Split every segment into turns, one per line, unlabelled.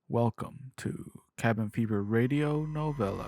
Welcome to Cabin Fever Radio Novelas.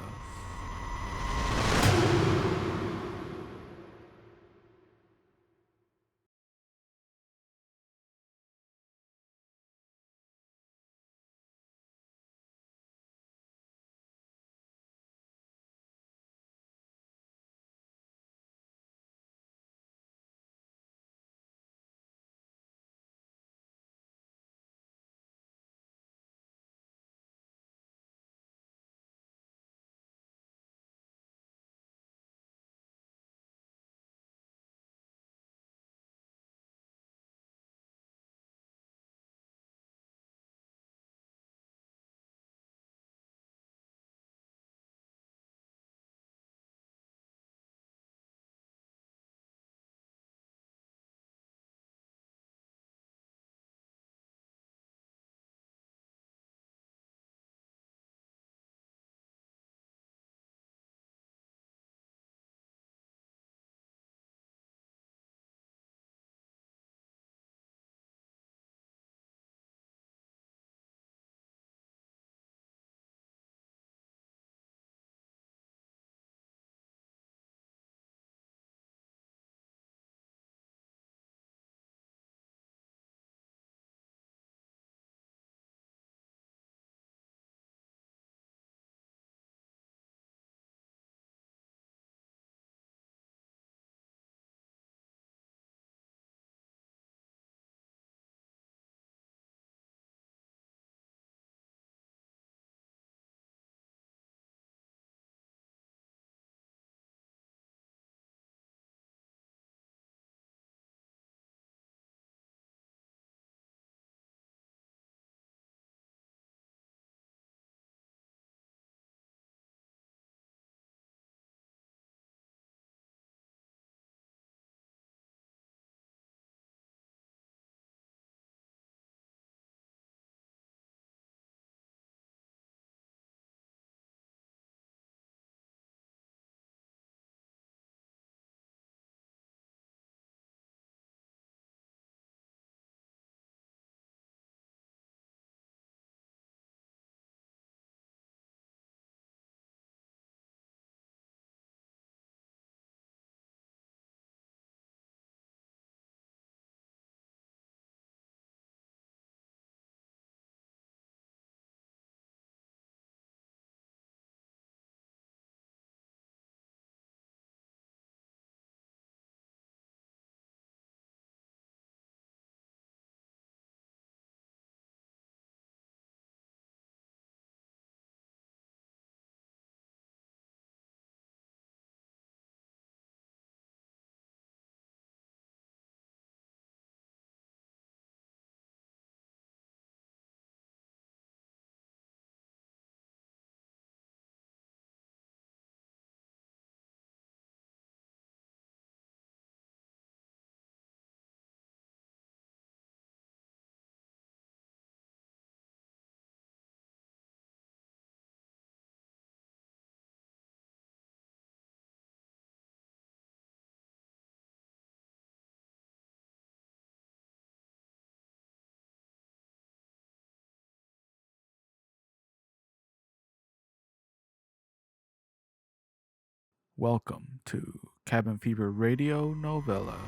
Welcome to Cabin Fever Radio Novelas.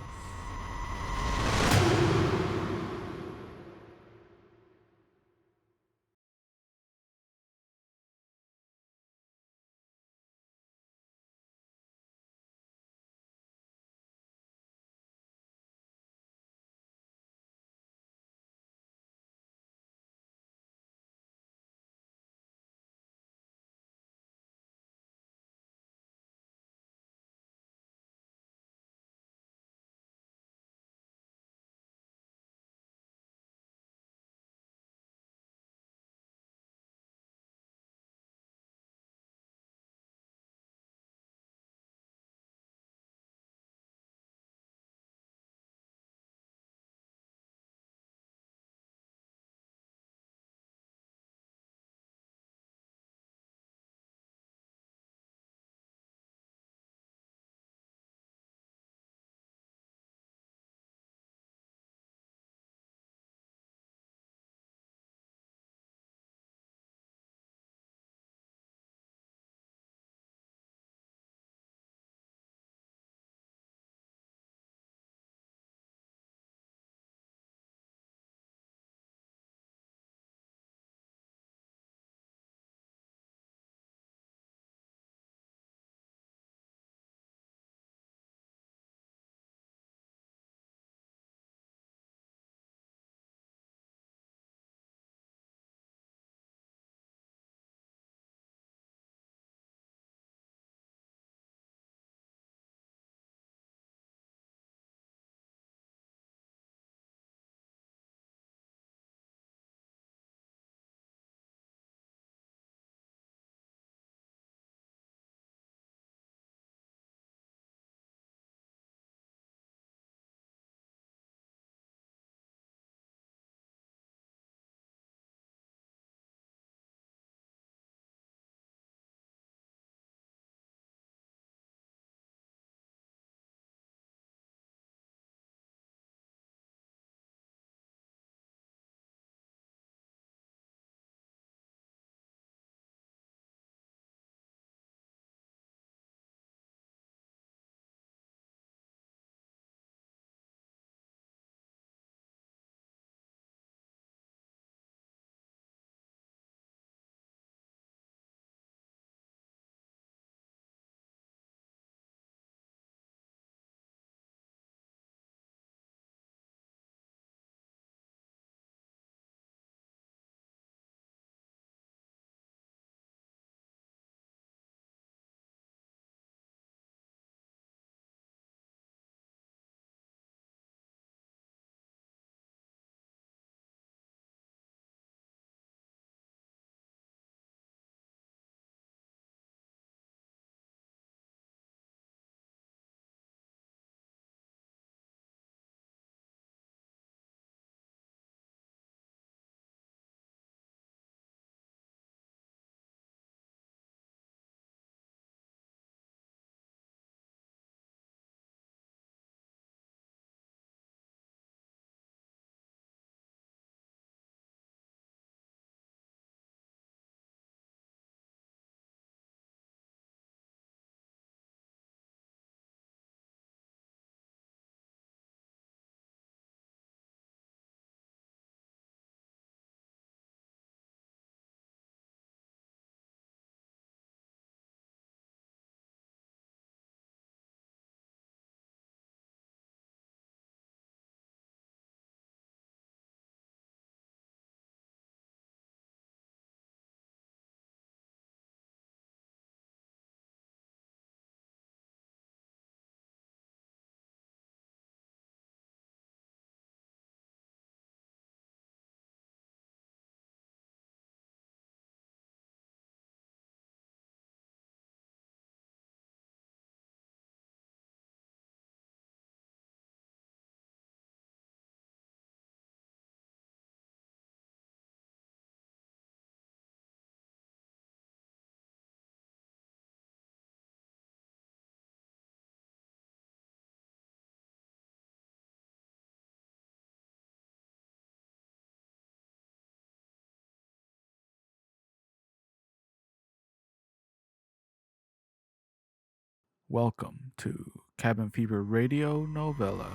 Welcome to Cabin Fever Radio Novelas.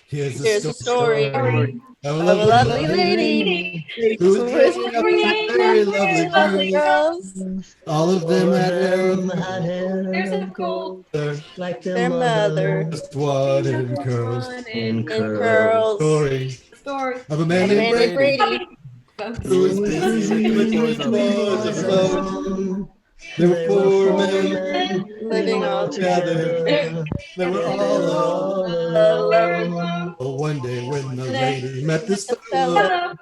Here's
a story
of
of a lovely lady
who
who
was
was
bringing up very lovely
girls.
All of them had
hair of gold, like
Their mother
just one in curls.
in curls.
Story
Of a man named
Named
Brady,
Brady.
who was busy with three boys afloat. There were four men
Living all
together. They were all
alone.
alone. One day when the lady met this
Fellow,
fellow,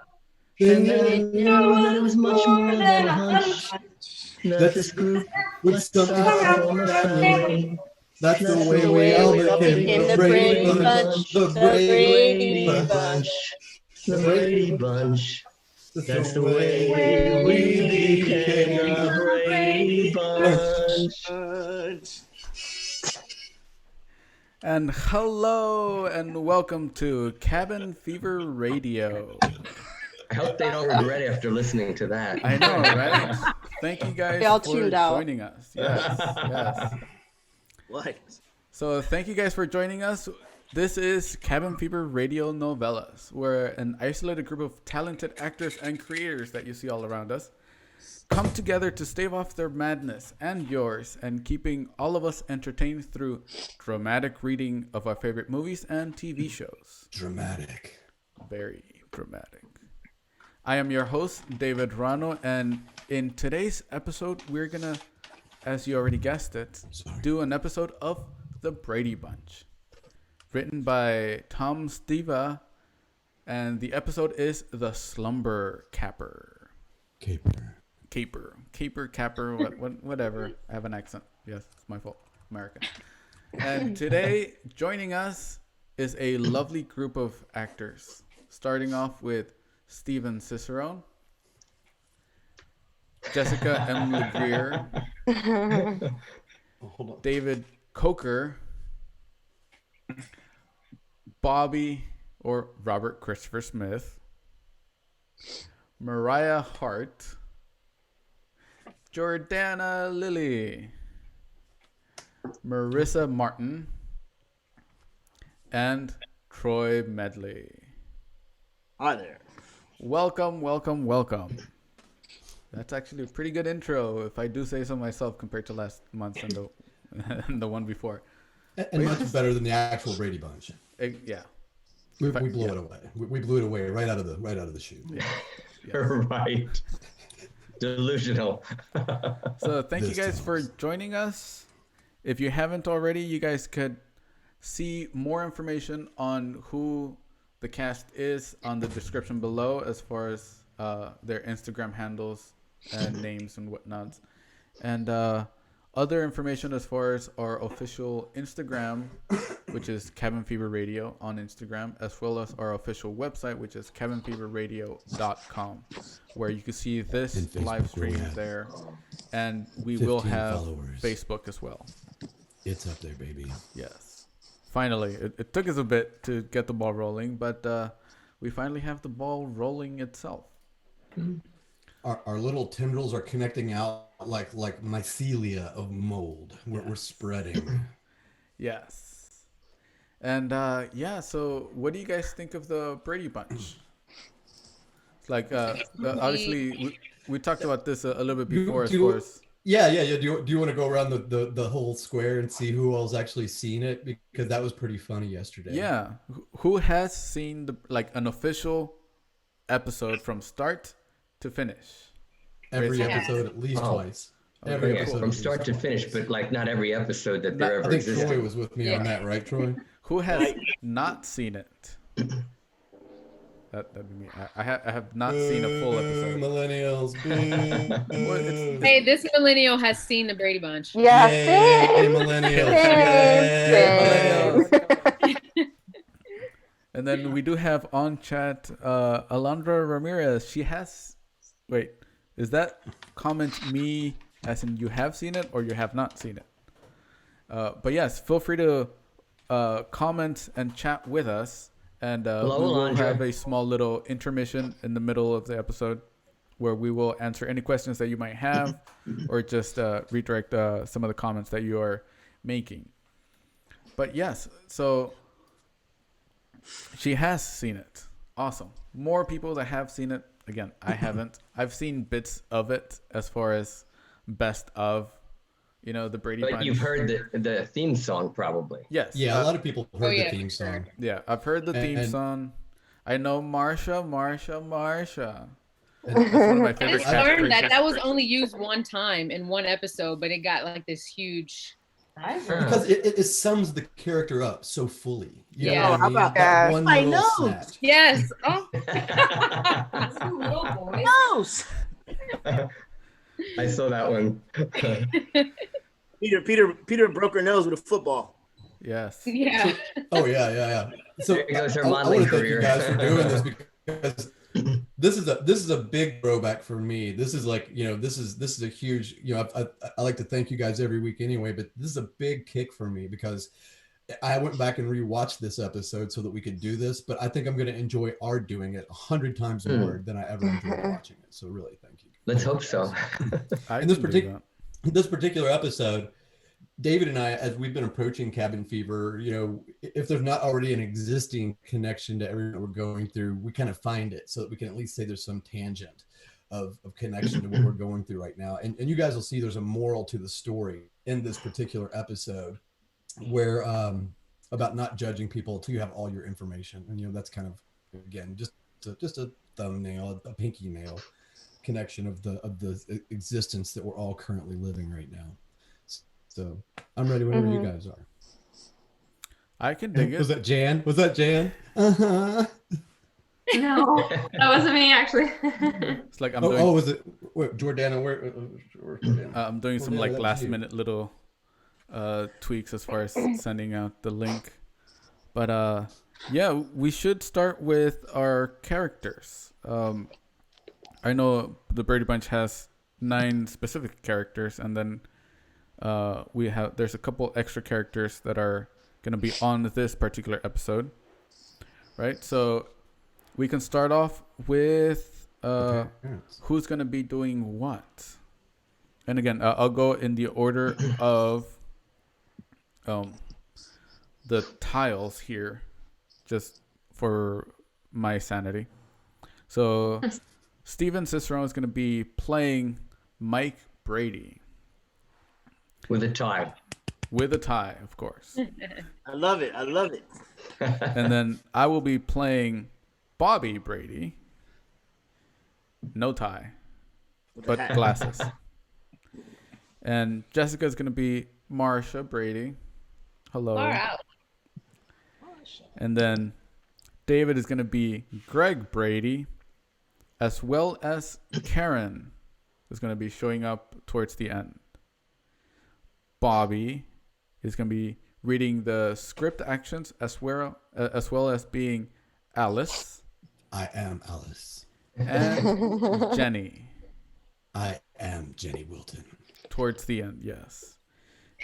they knew
that it was much more than a hunch that this group
would
was
somehow
somehow
form a
family.
family. That's the
That's
way
the
we
way
all
we all
became the
Brady
Brady
Bunch.
Bunch. The
The
Brady
Brady
Bunch.
Bunch.
The Brady Bunch.
That's the way we became
the
the
Brady Bunch.
And hello and welcome to Cabin Fever Radio.
I hope they don't regret after listening to that.
I know, right? Thank you guys
They all
for
tuned out.
joining us. Yes.
What?
So thank you guys for joining us. This is Cabin Fever Radio Novelas. We're an isolated group of talented actors and creators that you see all around us come together to stave off their madness and yours, and keeping all of us entertained through dramatic reading of our favorite movies and TV shows.
Dramatic.
Very dramatic. I am your host, David Rano, and in today's episode, we're gonna, as you already guessed it, do an episode of The Brady Bunch, written by Tom Steva, and the episode is The Slumber Caper. Caper, whatever. I have an accent. Yes, it's my fault. American. And today, joining us is a lovely group of actors, starting off with Steven Cicerone, Jessica M. LeGrier, David Coker, Bobby or Robert Christopher Smith, Mariah Hart, Jordana Lilly, Marissa Martin, and Troy Medley.
Hi there.
Welcome. That's actually a pretty good intro, if I do say so myself, compared to last month and the and the one before.
And much better than the actual Brady Bunch.
Yeah.
We blew it away. We blew it away right out of the chute.
Yeah.
Right. Delusional.
So thank you guys for joining us. If you haven't already, you guys could see more information on who the cast is on the description below, as far as their Instagram handles and names and whatnots, and other information as far as our official Instagram, which is Cabin Fever Radio on Instagram, as well as our official website, which is cabinfeverradio.com, where you can see this live stream there, and we will have followers. Facebook as well.
It's up there, baby.
Yes. Finally, it took us a bit to get the ball rolling, but we finally have the ball rolling itself.
Our little tendrils are connecting out like mycelia of mold. We're spreading.
Yes. And so what do you guys think of the Brady Bunch? It's like obviously we talked about this a little bit before, as far as
Yeah. Do you want to go around the whole square and see who all's actually seen it? Because that was pretty funny yesterday.
Yeah. Who has seen an official episode from start to finish?
Every episode at least twice. Every episode
from start to finish, but not every episode that there ever existed.
I think Troy was with me on that, right, Troy?
Who has not seen it? That'd be me. I have not seen a full episode.
Millennials.
Hey, this millennial has seen the Brady Bunch.
Yeah.
Yay, millennials. Yay,
millennials.
And then we do have on chat Alondra Ramirez. She has. Wait, is that comment me as in you have seen it or you have not seen it? But yes, feel free to comment and chat with us. And we will have a small little intermission in the middle of the episode where we will answer any questions that you might have or just redirect some of the comments that you are making. But yes, so She has seen it. Awesome. More people that have seen it. Again, I haven't. I've seen bits of it as far as best of, the Brady Bunch.
But you've heard the theme song probably.
Yes.
Yeah, a lot of people heard the theme song.
Yeah, I've heard the theme song. I know Marsha.
And
That's one of my
I
favorite
just learned
catchphrases.
that was only used one time in one episode, but it got like this huge.
because it sums the character up so fully. You know
Yeah.
what I mean?
About
That
that.
one
I
little
know.
snap.
Yes. Oh.
Nose.
I saw that one.
Peter broke her nose with a football.
Yes.
Yeah.
Oh yeah. So
There goes her
I
modeling
want to thank you
career.
guys for doing this because this is a big throwback for me. This is like this is a huge I like to thank you guys every week anyway, but this is a big kick for me because I went back and rewatched this episode so that we could do this, but I think I'm going to enjoy our doing it 100 times more than I ever enjoyed watching it. So really, thank you.
Let's hope so.
In this particular episode, David and I, as we've been approaching Cabin Fever, if there's not already an existing connection to everything we're going through, we kind of find it so that we can at least say there's some tangent of connection to what we're going through right now. And you guys will see there's a moral to the story in this particular episode where about not judging people until you have all your information. And that's kind of, again, just a thumbnail, a pinky nail connection of the existence that we're all currently living right now. So I'm ready whenever you guys are.
I can dig it.
Was that Jan? Uh-huh.
No, that wasn't me actually.
It's like I'm doing.
Was it Jordana? Where's Jordana?
I'm doing some
Jordana,
like
that's
last
you.
minute little tweaks as far as sending out the link. But yeah, we should start with our characters. I know the Brady Bunch has 9 specific characters, and then there's a couple extra characters that are gonna be on this particular episode, right? So we can start off with who's gonna be doing what. And again, I'll go in the order of the tiles here, just for my sanity. So Steven Cicero is going to be playing Mike Brady.
With a tie.
With a tie, of course.
I love it.
And then I will be playing Bobby Brady. No tie, but glasses. And Jessica's going to be Marsha Brady. Hello.
Far out.
And then David is going to be Greg Brady, as well as Karen is going to be showing up towards the end. Bobby is going to be reading the script actions as well as being Alice.
I am Alice.
And Jenny.
I am Jenny Wilton.
Towards the end, yes.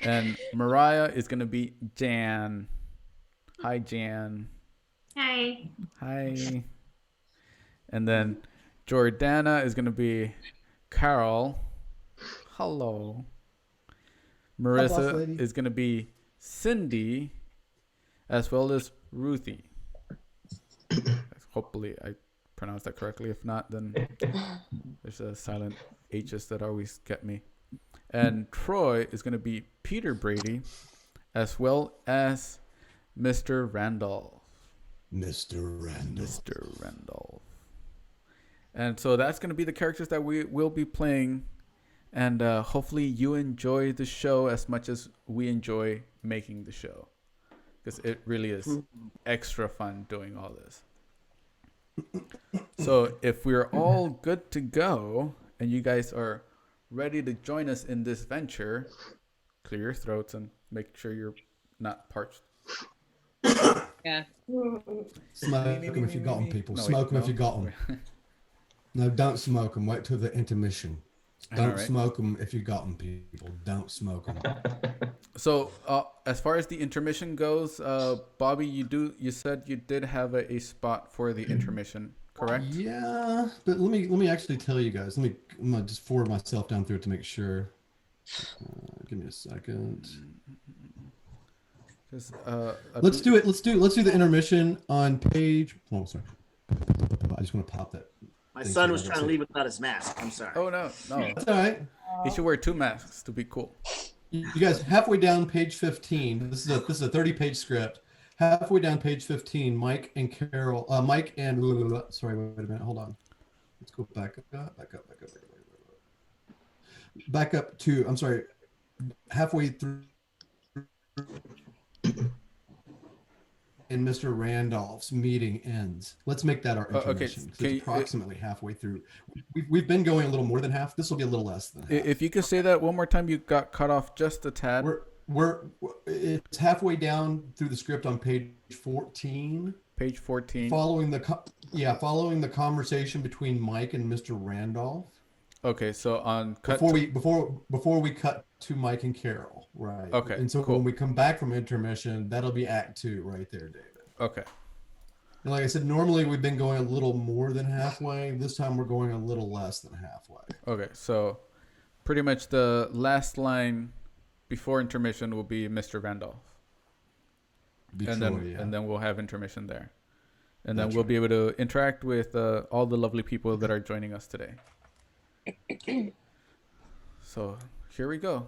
And Mariah is going to be Jan. Hi, Jan.
Hi.
Hi. And then Jordana is going to be Carol. Hello. Marissa is going to be Cindy, as well as Ruthie. Hopefully I pronounced that correctly. If not, then there's a silent H's that always get me. And Troy is going to be Peter Brady, as well as Mr. Randolph.
Mr.
Randolph. And so that's going to be the characters that we will be playing. And hopefully you enjoy the show as much as we enjoy making the show. Because it really is extra fun doing all this. So if we're all good to go and you guys are ready to join us in this venture, clear your throats and make sure you're not parched.
Yeah.
Smoke them if you got them, people.
No,
Smoke them
wait,
if you got them. No, don't smoke them. Wait till the intermission. Don't smoke them if you got them, people. Don't smoke them.
So as far as the intermission goes, Bobby, you said you did have a spot for the intermission, correct?
Yeah, but let me actually tell you guys. I'm gonna just forward myself down through it to make sure. Give me a second. Let's do it. Let's do the intermission on page. Oh, sorry. I just want to pop that.
My son was trying to leave without his mask. I'm sorry.
Oh no.
That's all right.
He should wear 2 masks to be cool.
You guys, halfway down page 15. This is a 30-page script. Halfway down page 15, Mike and Carol. Sorry, wait a minute. Hold on. Let's go back up to. I'm sorry. Halfway through. And Mr. Randolph's meeting ends. Let's make that our intermission. Okay. It's approximately halfway through. We've been going a little more than half. This will be a little less than half.
If you could say that one more time, you got cut off just a tad.
It's halfway down through the script on page 14.
Page 14.
Following the conversation between Mike and Mr. Randolph.
Okay, so on
before we cut to Mike and Carol, right?
Okay,
and so
cool.
When we come back from intermission, that'll be Act 2 right there, David.
Okay.
And like I said, normally we've been going a little more than halfway. This time we're going a little less than halfway.
Okay, so pretty much the last line before intermission will be Mr. Randolph. And then we'll have intermission there. And then we'll be able to interact with all the lovely people that are joining us today. So here we go.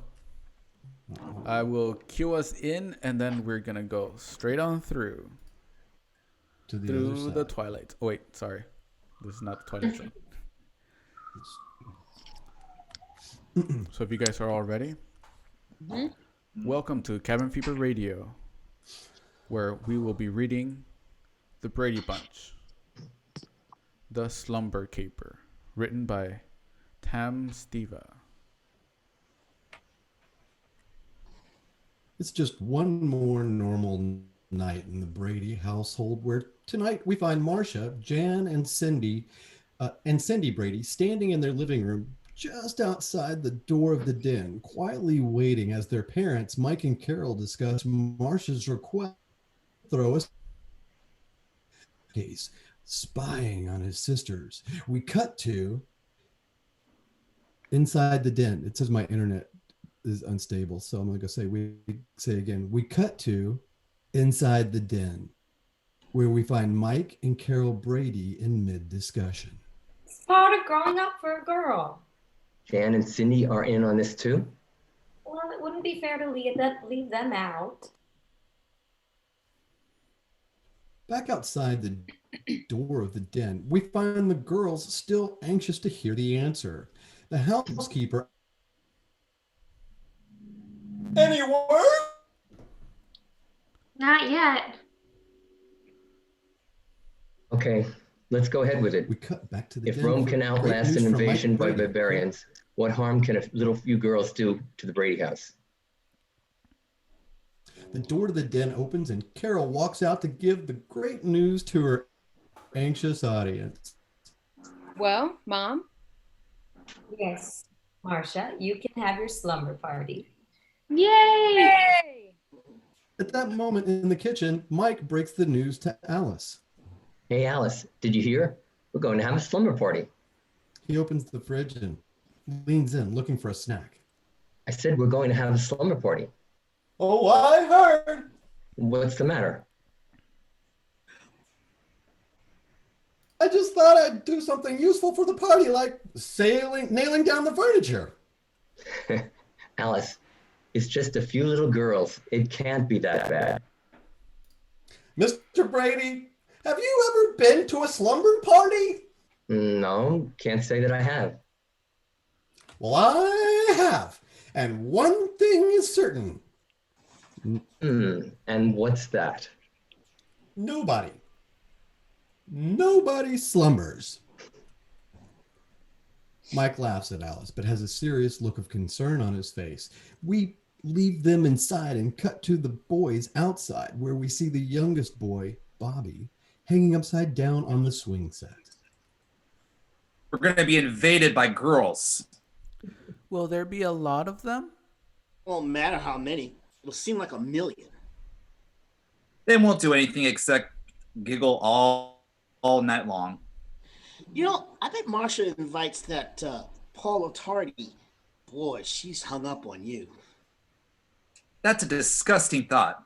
I will cue us in, and then we're gonna go straight on through
to
the Twilight. Oh wait, sorry, this is not the Twilight Zone. So if you guys are all ready, welcome to Cabin Fever Radio, where we will be reading The Brady Bunch, The Slumber Caper, written by Tam Steva.
It's just one more normal night in the Brady household, where tonight we find Marcia, Jan, and Cindy Brady standing in their living room just outside the door of the den, quietly waiting as their parents, Mike and Carol, discuss Marcia's request to throw a case, spying on his sisters. We cut to inside the den. It says my internet is unstable, so I'm going to say again. We cut to inside the den, where we find Mike and Carol Brady in mid-discussion.
It's part of growing up for a girl.
Jan and Cindy are in on this too?
Well, it wouldn't be fair to leave them out.
Back outside the door of the den, we find the girls still anxious to hear the answer. The housekeeper. Any word?
Not yet.
Okay, let's go ahead with it.
We cut back to the
If
den.
Rome can outlast an invasion by barbarians, what harm can a little few girls do to the Brady house?
The door to the den opens and Carol walks out to give the great news to her anxious audience.
Well, Mom?
Yes, Marcia, you can have your slumber party.
Yay!
At that moment in the kitchen, Mike breaks the news to Alice.
Hey, Alice, did you hear? We're going to have a slumber party.
He opens the fridge and leans in, looking for a snack.
I said we're going to have a slumber party.
Oh, I heard.
What's the matter?
I just thought I'd do something useful for the party, like nailing down the furniture.
Alice, it's just a few little girls. It can't be that bad.
Mr. Brady, have you ever been to a slumber party?
No, can't say that I have.
Well, I have. And one thing is certain.
And what's that?
Nobody slumbers. Mike laughs at Alice, but has a serious look of concern on his face. We leave them inside and cut to the boys outside, where we see the youngest boy, Bobby, hanging upside down on the swing set.
We're going to be invaded by girls.
Will there be a lot of them?
Won't matter how many. It'll seem like 1 million.
They won't do anything except giggle all night long.
You know, I bet Marcia invites that Paula Tardy. Boy, she's hung up on you.
That's a disgusting thought.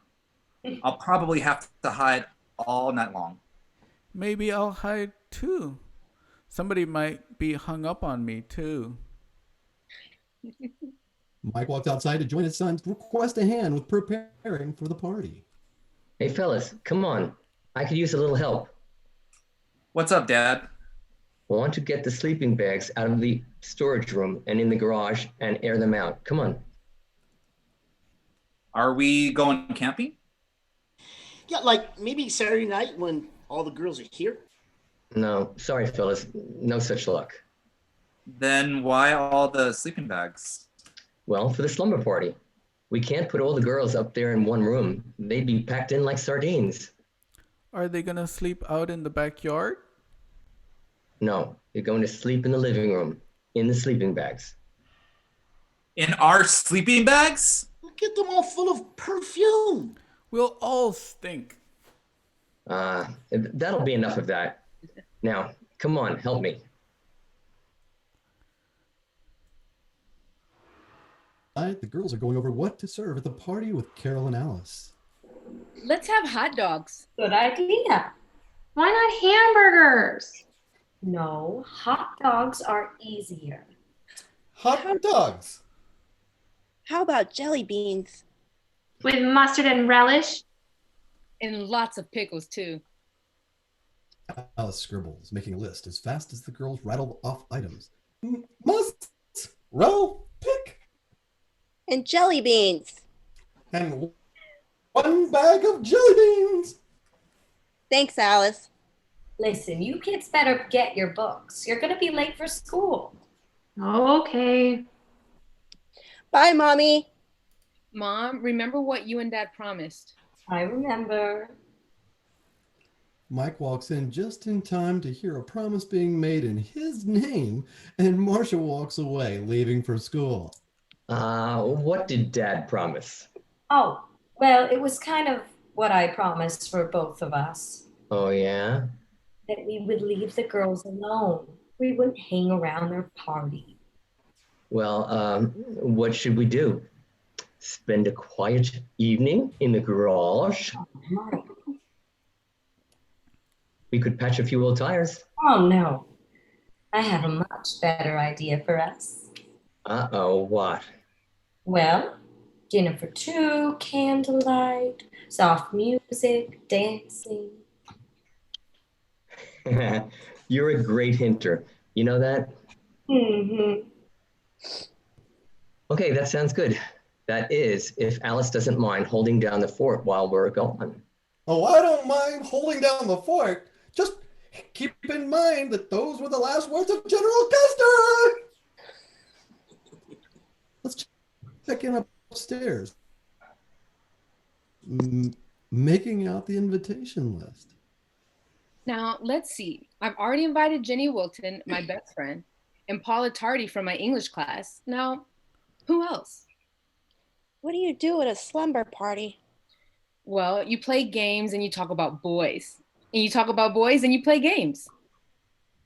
I'll probably have to hide all night long.
Maybe I'll hide too. Somebody might be hung up on me too.
Mike walked outside to join his son to request a hand with preparing for the party.
Hey, fellas, come on. I could use a little help.
What's up, Dad?
I want to get the sleeping bags out of the storage room and in the garage and air them out. Come on.
Are we going camping?
Yeah, like maybe Saturday night when all the girls are here.
No, sorry, fellas. No such luck.
Then why all the sleeping bags?
Well, for the slumber party. We can't put all the girls up there in one room. They'd be packed in like sardines.
Are they gonna sleep out in the backyard?
No, you're going to sleep in the living room, in the sleeping bags.
In our sleeping bags?
Get them all full of perfume.
We'll all stink.
That'll be enough of that. Now, come on, help me.
The girls are going over what to serve at the party with Carol and Alice.
Let's have hot dogs.
Good idea.
Why not hamburgers?
No, hot dogs are easier.
Hot dogs.
How about jelly beans?
With mustard and relish?
And lots of pickles too.
Alice scribbles, making a list as fast as the girls rattle off items. Must roll pick.
And jelly beans.
And 1 bag of jelly beans.
Thanks, Alice.
Listen, you kids better get your books. You're going to be late for school.
Okay.
Bye, Mommy.
Mom, remember what you and Dad promised.
I remember.
Mike walks in just in time to hear a promise being made in his name, and Marcia walks away, leaving for school.
What did Dad promise?
Oh, well, it was kind of what I promised for both of us.
Oh, yeah?
That we would leave the girls alone. We wouldn't hang around their party.
Well, what should we do? Spend a quiet evening in the garage? We could patch a few old tires.
Oh, no. I have a much better idea for us.
Uh-oh, what?
Well, dinner for two, candlelight, soft music, dancing.
You're a great hinter. You know that?
Mm-hmm.
Okay, that sounds good. That is, if Alice doesn't mind holding down the fort while we're gone.
Oh, I don't mind holding down the fort. Just keep in mind that those were the last words of General Custer. Let's check in upstairs. Making out the invitation list.
Now, let's see. I've already invited Jenny Wilton, my best friend, and Paula Tardy from my English class. Now, who else?
What do you do at a slumber party?
Well, you play games and you talk about boys. And you talk about boys and you play games.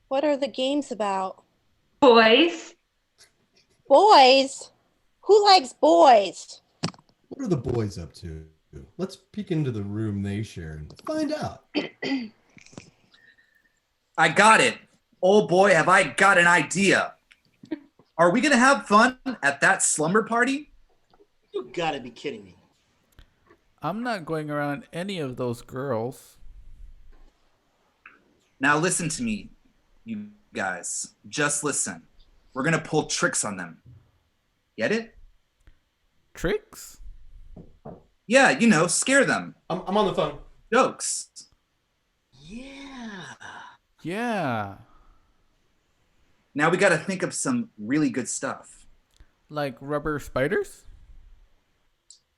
What are the games about?
Boys.
Boys? Who likes boys?
What are the boys up to? Let's peek into the room they share and find out.
I got it. Oh boy, have I got an idea. Are we gonna have fun at that slumber party?
You gotta be kidding me.
I'm not going around any of those girls.
Now listen to me, you guys. Just listen. We're gonna pull tricks on them. Get it?
Tricks?
Yeah, you know, scare them.
I'm on the phone.
Jokes.
Yeah.
Now we gotta think of some really good stuff.
Like rubber spiders?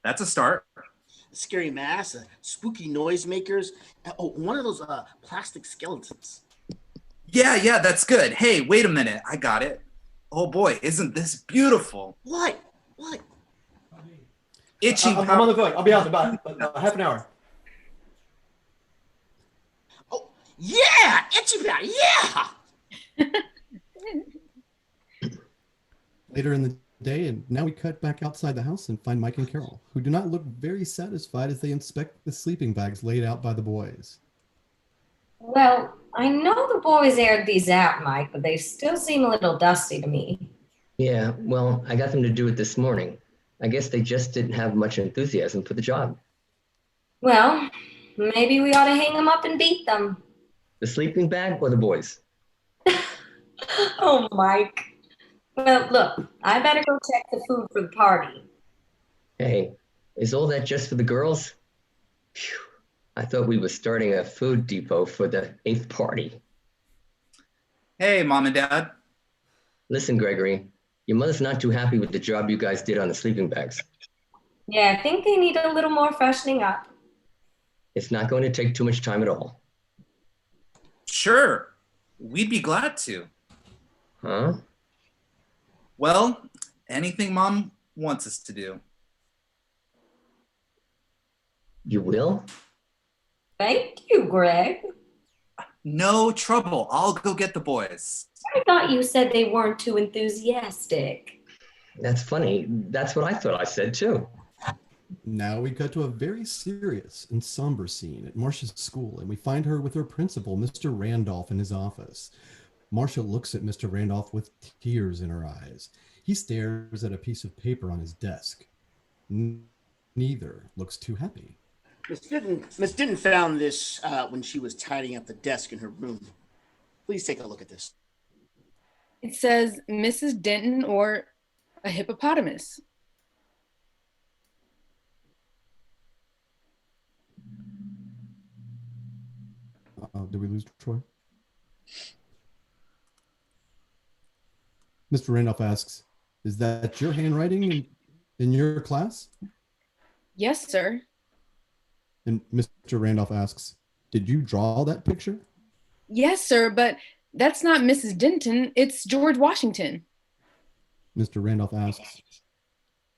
That's a start.
Scary masks, spooky noisemakers. Oh, one of those plastic skeletons.
Yeah, that's good. Hey, wait a minute. I got it. Oh boy, isn't this beautiful?
What?
Itchy.
I'm on the phone. I'll be out in about half an hour.
Oh, yeah! Itchy yeah!
Later in the day, and now we cut back outside the house and find Mike and Carol, who do not look very satisfied as they inspect the sleeping bags laid out by the boys.
Well, I know the boys aired these out, Mike, but they still seem a little dusty to me.
Yeah, well, I got them to do it this morning. I guess they just didn't have much enthusiasm for the job.
Well, maybe we ought to hang them up and beat them.
The sleeping bag or the boys?
Oh, Mike. Well, look, I better go check the food for the party.
Hey, is all that just for the girls? Phew, I thought we were starting a food depot for the 8th party.
Hey, Mom and Dad.
Listen, Gregory, your mother's not too happy with the job you guys did on the sleeping bags.
Yeah, I think they need a little more freshening up.
It's not going to take too much time at all.
Sure, we'd be glad to.
Huh?
Well, anything Mom wants us to do.
You will?
Thank you, Greg.
No trouble. I'll go get the boys.
I thought you said they weren't too enthusiastic.
That's funny. That's what I thought I said too.
Now we cut to a very serious and somber scene at Marcia's school, and we find her with her principal, Mr. Randolph, in his office. Marcia looks at Mr. Randolph with tears in her eyes. He stares at a piece of paper on his desk. Neither looks too happy.
Miss Denton found this when she was tidying up the desk in her room. Please take a look at this.
It says Mrs. Denton or a hippopotamus.
Did we lose Troy? Mr. Randolph asks, is that your handwriting in your class?
Yes, sir.
And Mr. Randolph asks, did you draw that picture?
Yes, sir, but that's not Mrs. Denton. It's George Washington.
Mr. Randolph asks,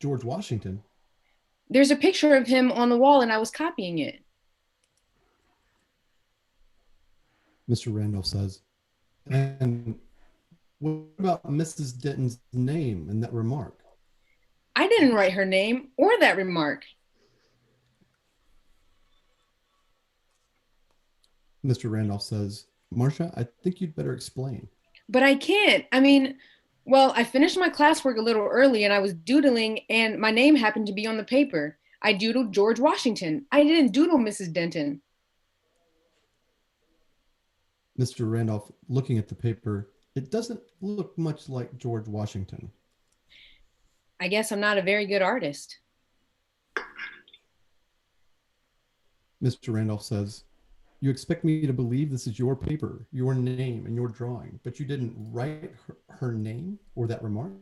George Washington?
There's a picture of him on the wall and I was copying it.
Mr. Randolph says, and what about Mrs. Denton's name in that remark?
I didn't write her name or that remark.
Mr. Randolph says, Marcia, I think you'd better explain.
But I can't. Well, I finished my classwork a little early and I was doodling and my name happened to be on the paper. I doodled George Washington. I didn't doodle Mrs. Denton.
Mr. Randolph, looking at the paper, it doesn't look much like George Washington.
I guess I'm not a very good artist.
Mr. Randolph says, you expect me to believe this is your paper, your name, and your drawing, but you didn't write her name or that remark?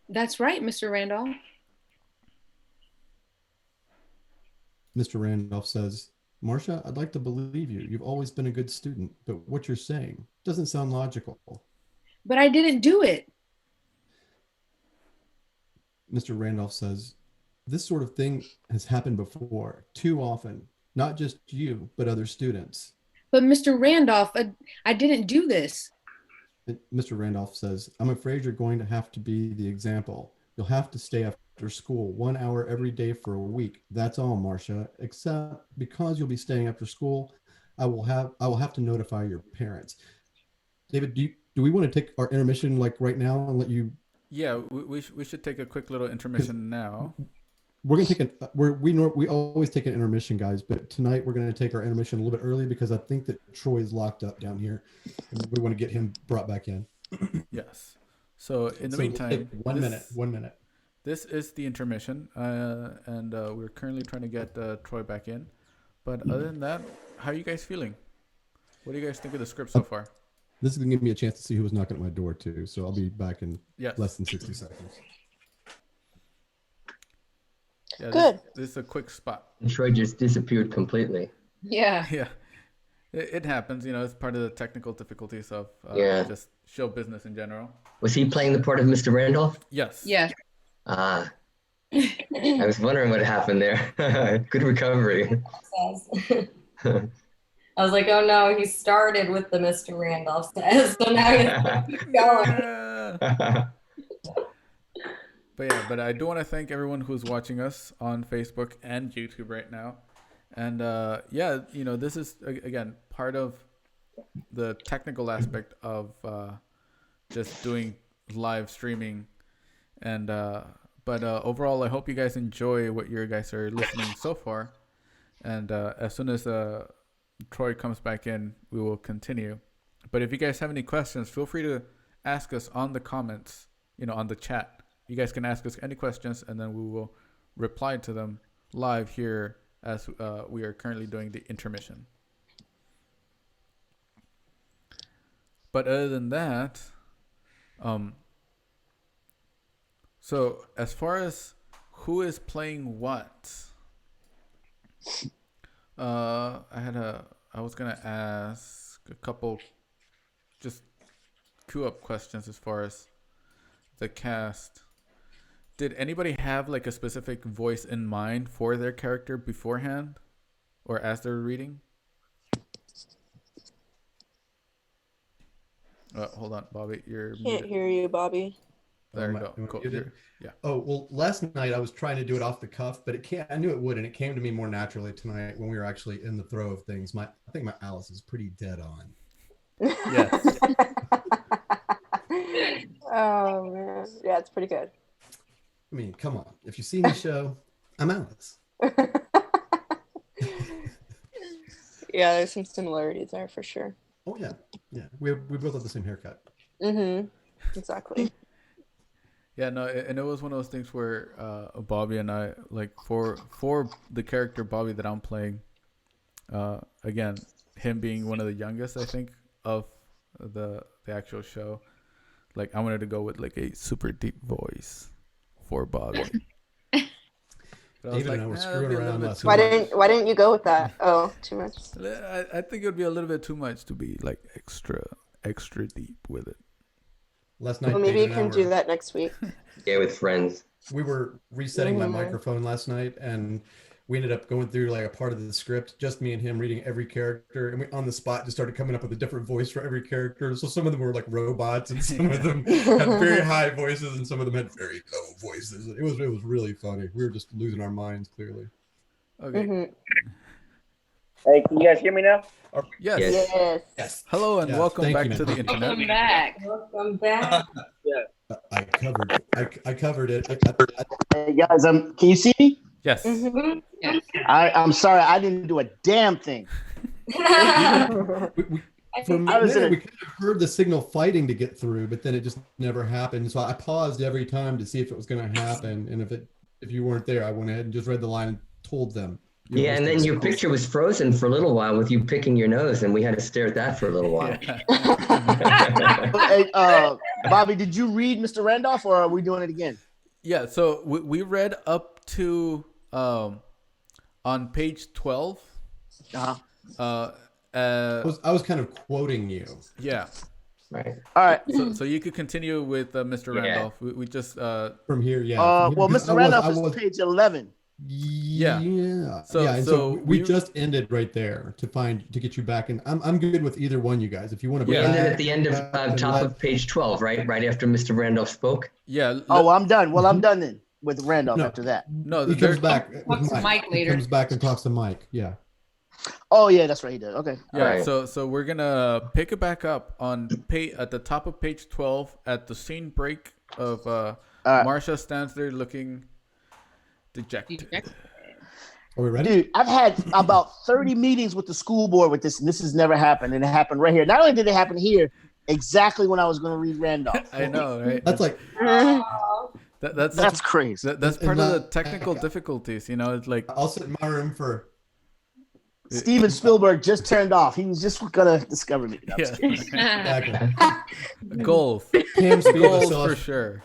That's right, Mr. Randolph.
Mr. Randolph says, Marcia, I'd like to believe you. You've always been a good student, but what you're saying doesn't sound logical.
But I didn't do it.
Mr. Randolph says, this sort of thing has happened before, too often, not just you, but other students.
But Mr. Randolph, I didn't do this.
Mr. Randolph says, I'm afraid you're going to have to be the example. You'll have to stay after school 1 hour every day for a week. That's all, Marcia, except because you'll be staying after school, I will have to notify your parents. David, do we want to take our intermission like right now and let you?
Yeah, we should take a quick little intermission now.
We're gonna take we always take an intermission, guys, but tonight we're gonna take our intermission a little bit early because I think that Troy is locked up down here, and we want to get him brought back in.
Yes. So in the meantime,
one minute.
This is the intermission, and we're currently trying to get Troy back in. But other than that, how are you guys feeling? What do you guys think of the script so far?
This is gonna give me a chance to see who was knocking at my door too, so I'll be back in less than 60 seconds.
Yeah,
Good.
This is a quick spot.
Troy just disappeared completely.
Yeah.
Yeah. It happens, it's part of the technical difficulties of just show business in general.
Was he playing the part of Mr. Randolph?
Yes.
Yeah.
I was wondering what happened there. Good recovery.
I was like, oh no, he started with the Mr. Randolph says, so now he's going.
but I do want to thank everyone who's watching us on Facebook and YouTube right now. And this is again part of the technical aspect of just doing live streaming. And but overall, I hope you guys enjoy what you guys are listening so far. And as soon as Troy comes back in, we will continue. But if you guys have any questions, feel free to ask us on the comments, on the chat. You guys can ask us any questions, and then we will reply to them live here as we are currently doing the intermission. But other than that, so as far as who is playing what, I was gonna ask a couple just queue up questions as far as the cast. Did anybody have like a specific voice in mind for their character beforehand or as they're reading? Hold on, Bobby. You're
Can't
muted.
hear you, Bobby.
There you go. Cool. Yeah.
Oh, well, last night I was trying to do it off the cuff, but I knew it would, and it came to me more naturally tonight when we were actually in the throw of things. I think my Alice is pretty dead on.
Yes.
Oh, man. Yeah, it's pretty good.
I mean, come on. If you see me show, I'm Alice.
Yeah, there's some similarities there for sure.
Oh, yeah. Yeah. We both have the same haircut.
Mm-hmm. Exactly.
Yeah, no, and it was one of those things where Bobby and I, like, for the character Bobby that I'm playing, again, him being one of the youngest, I think, of the actual show, like, I wanted to go with, like, a super deep voice for Bobby.
David and I were screwing around last
Why
night.
why didn't you go with that? Oh, too much.
I think it would be a little bit too much to be, like, extra deep with it.
Last night,
Well, maybe you
David and I
can do that next week.
Yeah, with friends.
We were resetting my microphone last night, and we ended up going through like a part of the script, just me and him reading every character, and we on the spot just started coming up with a different voice for every character. So some of them were like robots, and some of them had very high voices, and some of them had very low voices. It was really funny. We were just losing our minds, clearly.
Okay.
Mm-hmm.
Hey, can you guys hear me now?
Yes.
Yes.
Hello and
Yes,
welcome
thank
back
you,
to the
man.
internet.
Welcome back.
Welcome back.
Yeah.
I covered it.
Hey guys, can you see me?
Yes.
Mm-hmm.
Yes.
I'm sorry, I didn't do a damn thing.
For a
I was
minute,
in a-
we kind of heard the signal fighting to get through, but then it just never happened. So I paused every time to see if it was going to happen, and if you weren't there, I went ahead and just read the line and told them.
Yeah, and then your picture was frozen for a little while with you picking your nose, and we had to stare at that for a little while.
Hey, Bobby, did you read Mr. Randolph, or are we doing it again?
Yeah, so we read up to on page 12.
Uh-huh.
I was kind of quoting you.
Yeah.
Right.
All right.
So you could continue with Mr. Randolph. We just
from here, yeah.
Well, Mr. Randolph is page 11.
Yeah.
So-
and
so
we
we-
just ended right there to get you back, and I'm good with either one, you guys. If you want to.
We ended at the end of top of page 12, right? Right after Mr. Randolph spoke.
Yeah.
Oh, well, I'm done. Well, I'm done then with Randolph
No.
after that.
No,
He comes back.
Talk to Mike
He
later.
comes back and talks to Mike. Yeah.
Oh, yeah, that's right. He did. Okay.
Yeah,
Alright.
so we're gonna pick it back up on at the top of page 12 at the scene break of Marsha stands there looking dejected.
Are we ready?
Dude, I've had about 30 meetings with the school board with this, and this has never happened, and it happened right here. Not only did it happen here, exactly when I was going to read Randolph.
I know, right?
That's like
That's
crazy.
That's part of
And
the
that-
technical difficulties. You know, it's like
I'll sit in my room for.
Steven Spielberg just turned off. He was just going to discover me. No, I'm just kidding.
Exactly.
goals.
Cam Spiva
Goals
saw
for sure.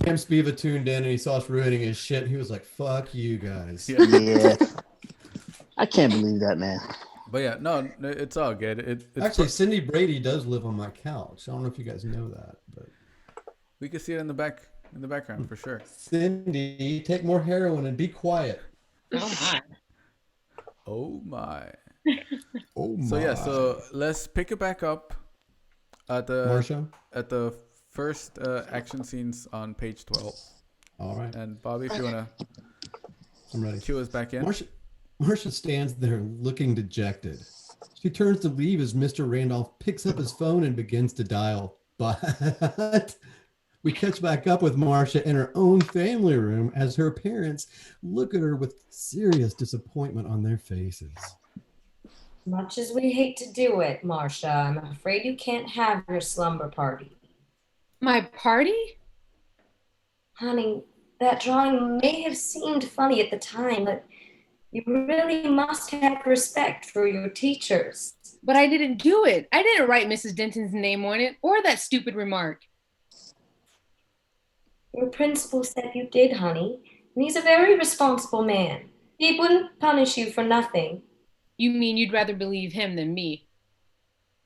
Cam Spiva tuned in and he saw us ruining his shit. He was like, "Fuck you guys."
Yeah.
Yeah. I can't believe that, man.
But yeah, no, it's all good. It's
Actually, Cindy Brady does live on my couch. I don't know if you guys know that, but
we can see it in the background for sure.
Cindy, take more heroin and be quiet.
Oh my.
Oh my. So yeah, so let's pick it back up at the
Marsha?
at the first action scenes on page 12.
All right.
And Bobby, if you want to
I'm ready.
cue us back in.
Marcia stands there looking dejected. She turns to leave as Mr. Randolph picks up his phone and begins to dial. But we catch back up with Marcia in her own family room as her parents look at her with serious disappointment on their faces.
Much as we hate to do it, Marcia, I'm afraid you can't have your slumber party.
My party?
Honey, that drawing may have seemed funny at the time, but you really must have respect for your teachers.
But I didn't do it. I didn't write Mrs. Denton's name on it or that stupid remark.
Your principal said you did, honey, and he's a very responsible man. He wouldn't punish you for nothing.
You mean you'd rather believe him than me?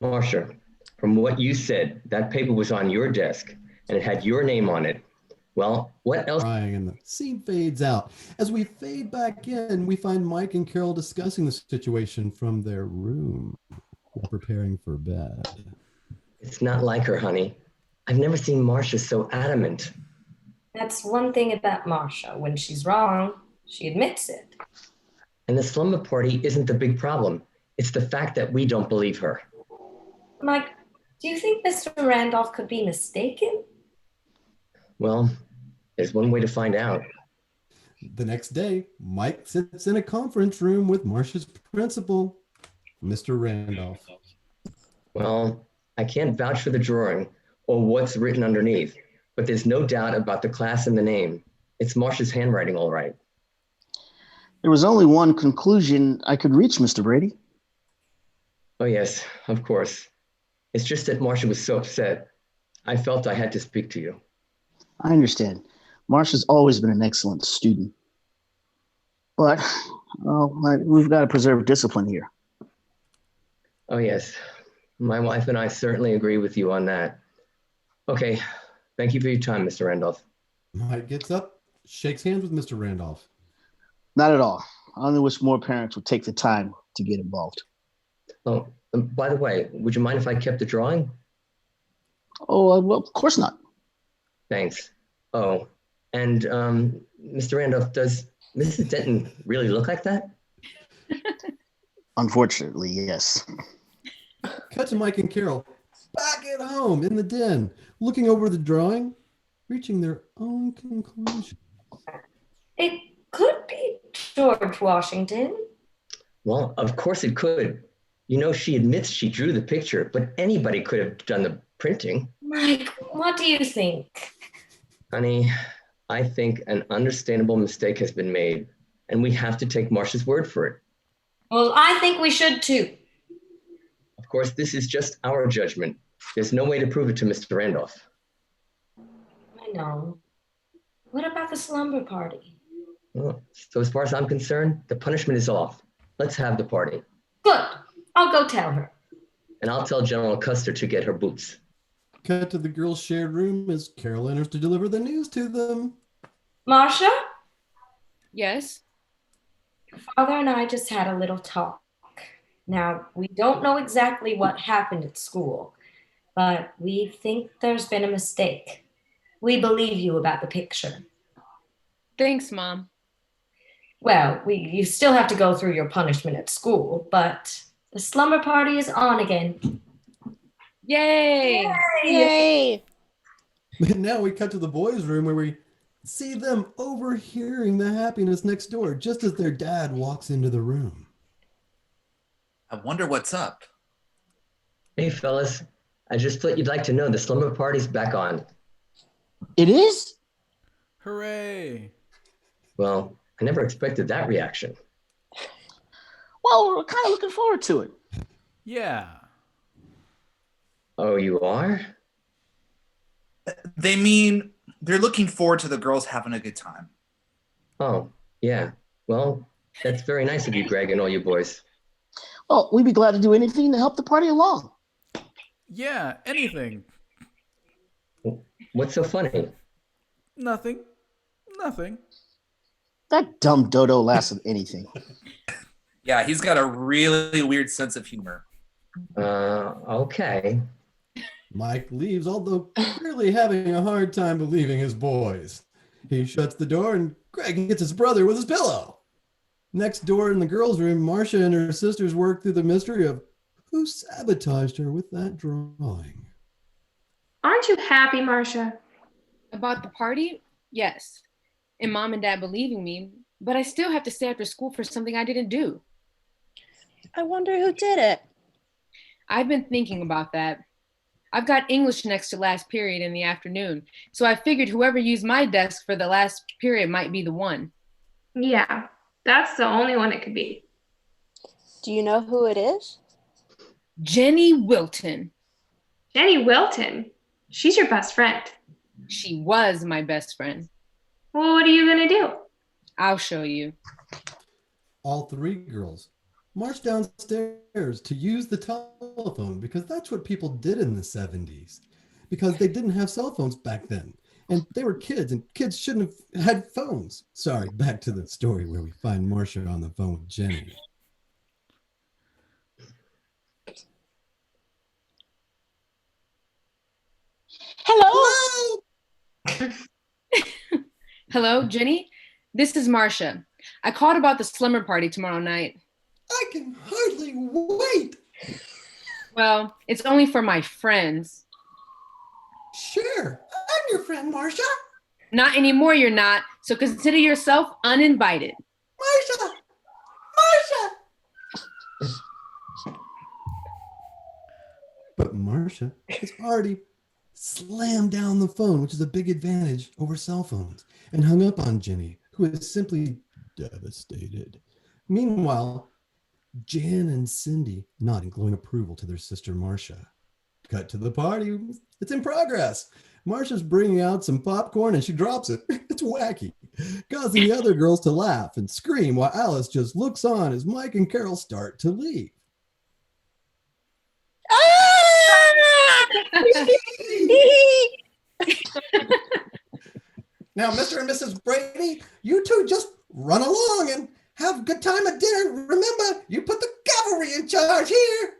Marcia, from what you said, that paper was on your desk and it had your name on it. Well, what else?
And the scene fades out. As we fade back in, we find Mike and Carol discussing the situation from their room while preparing for bed.
It's not like her, honey. I've never seen Marcia so adamant.
That's one thing about Marcia. When she's wrong, she admits it.
And the slumber party isn't the big problem. It's the fact that we don't believe her.
Mike, do you think Mr. Randolph could be mistaken?
Well, there's one way to find out.
The next day, Mike sits in a conference room with Marcia's principal, Mr. Randolph.
Well, I can't vouch for the drawing or what's written underneath, but there's no doubt about the class and the name. It's Marcia's handwriting, all right.
There was only one conclusion I could reach, Mr. Brady.
Oh, yes, of course. It's just that Marcia was so upset. I felt I had to speak to you.
I understand. Marcia's always been an excellent student. But we've got to preserve discipline here.
Oh, yes. My wife and I certainly agree with you on that. Okay. Thank you for your time, Mr. Randolph.
Mike gets up, shakes hands with Mr. Randolph.
Not at all. I only wish more parents would take the time to get involved.
Oh, by the way, would you mind if I kept the drawing?
Oh, well, of course not.
Thanks. Oh, and Mr. Randolph, does Mrs. Denton really look like that?
Unfortunately, yes.
Cut to Mike and Carol back at home in the den, looking over the drawing, reaching their own conclusion.
It could be George Washington.
Well, of course it could. You know, she admits she drew the picture, but anybody could have done the printing.
Mike, what do you think?
Honey, I think an understandable mistake has been made, and we have to take Marcia's word for it.
Well, I think we should too.
Of course, this is just our judgment. There's no way to prove it to Mr. Randolph.
I know. What about the slumber party?
Oh, so as far as I'm concerned, the punishment is off. Let's have the party.
Good. I'll go tell her.
And I'll tell General Custer to get her boots.
Cut to the girls' shared room as Carol enters to deliver the news to them.
Marcia?
Yes?
Your father and I just had a little talk. Now, we don't know exactly what happened at school, but we think there's been a mistake. We believe you about the picture.
Thanks, Mom.
Well, you still have to go through your punishment at school, but the slumber party is on again.
Yay!
Yay!
And now we cut to the boys' room where we see them overhearing the happiness next door just as their dad walks into the room.
I wonder what's up.
Hey, fellas. I just thought you'd like to know the slumber party's back on.
It is?
Hooray!
Well, I never expected that reaction.
Well, we're kind of looking forward to it.
Yeah.
Oh, you are?
They mean they're looking forward to the girls having a good time.
Oh, yeah. Well, that's very nice of you, Greg, and all you boys.
Well, we'd be glad to do anything to help the party along.
Yeah, anything.
What's so funny?
Nothing. Nothing.
That dumb dodo laughs at anything.
Yeah, he's got a really weird sense of humor.
Okay.
Mike leaves, although clearly having a hard time believing his boys. He shuts the door and Greg hits his brother with his pillow. Next door in the girls' room, Marcia and her sisters work through the mystery of who sabotaged her with that drawing.
Aren't you happy, Marcia?
About the party? Yes. And Mom and Dad believing me, but I still have to stay after school for something I didn't do.
I wonder who did it.
I've been thinking about that. I've got English next to last period in the afternoon, so I figured whoever used my desk for the last period might be the one.
Yeah, that's the only one it could be.
Do you know who it is?
Jenny Wilton.
Jenny Wilton? She's your best friend.
She was my best friend.
Well, what are you going to do?
I'll show you.
All three girls march downstairs to use the telephone because that's what people did in the 70s. Because they didn't have cell phones back then. And they were kids, and kids shouldn't have had phones. Sorry, back to the story where we find Marcia on the phone with Jenny.
Hello?
Hello, Jenny? This is Marcia. I called about the slumber party tomorrow night.
I can hardly wait.
Well, it's only for my friends.
Sure, I'm your friend, Marcia.
Not anymore, you're not. So consider yourself uninvited.
Marcia! Marcia! But Marcia has already slammed down the phone, which is a big advantage over cell phones, and hung up on Jenny, who is simply devastated. Meanwhile, Jan and Cindy nodding glowing approval to their sister Marcia. Cut to the party. It's in progress. Marcia's bringing out some popcorn and she drops it. It's wacky, causing the other girls to laugh and scream while Alice just looks on as Mike and Carol start to leave. Now, Mr. and Mrs. Brady, you two just run along and have a good time at dinner. Remember, you put the cavalry in charge here.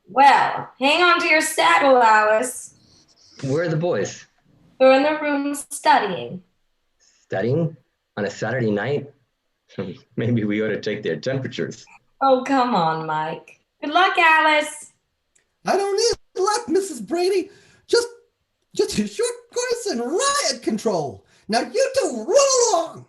Well, hang on to your saddle, Alice.
Where are the boys?
They're in their rooms studying.
Studying? On a Saturday night? Maybe we ought to take their temperatures.
Oh, come on, Mike. Good luck, Alice.
I don't need luck, Mrs. Brady. Just a short course in riot control. Now you two run along.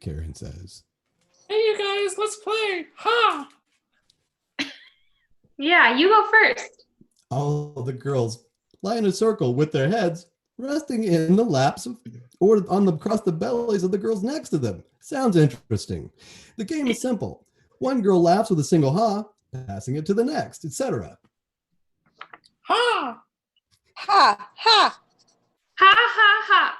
Karen says,
"Hey, you guys, let's play. Ha!"
Yeah, you go first.
all the girls lie in a circle with their heads resting in the laps of, or on the across the bellies of the girls next to them. Sounds interesting. The game is simple. One girl laughs with a single ha, passing it to the next, etc.
Ha!
Ha! Ha!
Ha ha ha.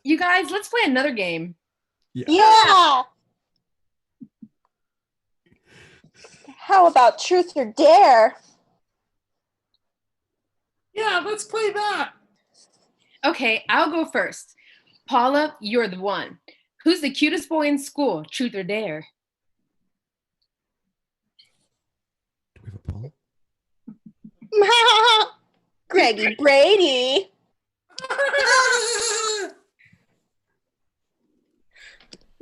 You guys, let's play another game.
Yeah. How about truth or dare?
Yeah, let's play that.
Okay, I'll go first. Paula, you're the one. Who's the cutest boy in school? Truth or dare?
Do we have a Paula?
Greggy Brady.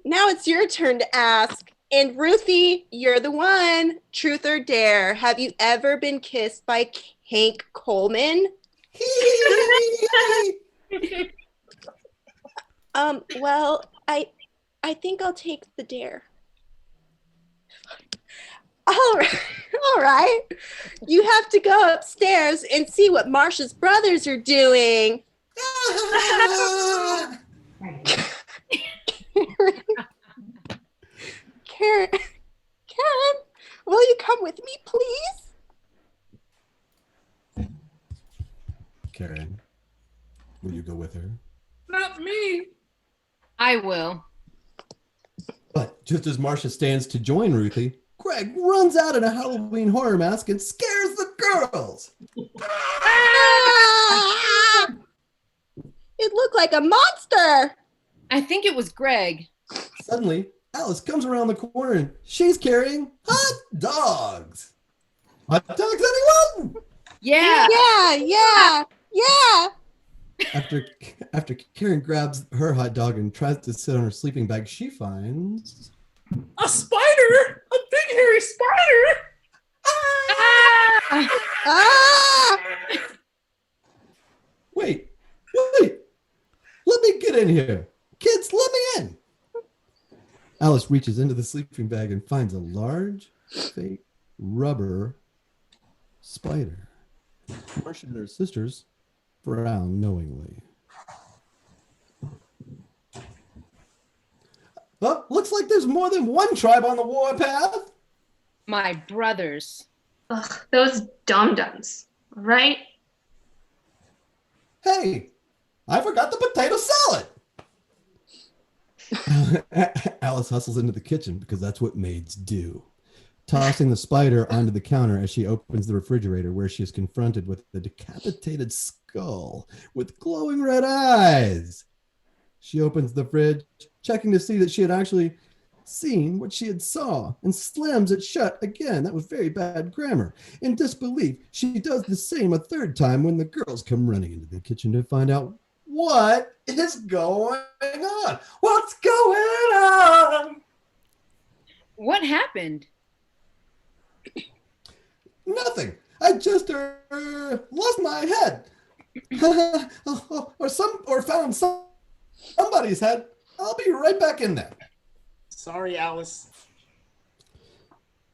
Now it's your turn to ask. And Ruthie, you're the one. Truth or dare? Have you ever been kissed by Hank Coleman? Well, I think I'll take the dare. All right. You have to go upstairs and see what Marcia's brothers are doing. Karen, will you come with me, please?
Karen, will you go with her?
Not me.
I will.
But just as Marcia stands to join Ruthie, Greg runs out in a Halloween horror mask and scares the girls.
It looked like a monster.
I think it was Greg.
Suddenly, Alice comes around the corner and she's carrying hot dogs. Hot dogs, anyone?
Yeah.
Yeah.
After Karen grabs her hot dog and tries to sit on her sleeping bag, she finds
A spider! A big hairy spider!
Ah!
Wait. Let me get in here. Kids, let me in. Alice reaches into the sleeping bag and finds a large, fake rubber spider. Marcia and her sisters frown knowingly. Well, looks like there's more than one tribe on the warpath.
My brothers.
Ugh, those dum-dums, right?
Hey, I forgot the potato salad. Alice hustles into the kitchen because that's what maids do, tossing the spider onto the counter as she opens the refrigerator, where she is confronted with the decapitated skull with glowing red eyes. She opens the fridge, checking to see that she had actually seen what she had saw, and slams it shut again. That was very bad grammar. In disbelief, she does the same a third time when the girls come running into the kitchen to find out what is going on. What's going on?
What happened?
Nothing. I just lost my head. or found somebody's head. I'll be right back in there.
Sorry, Alice.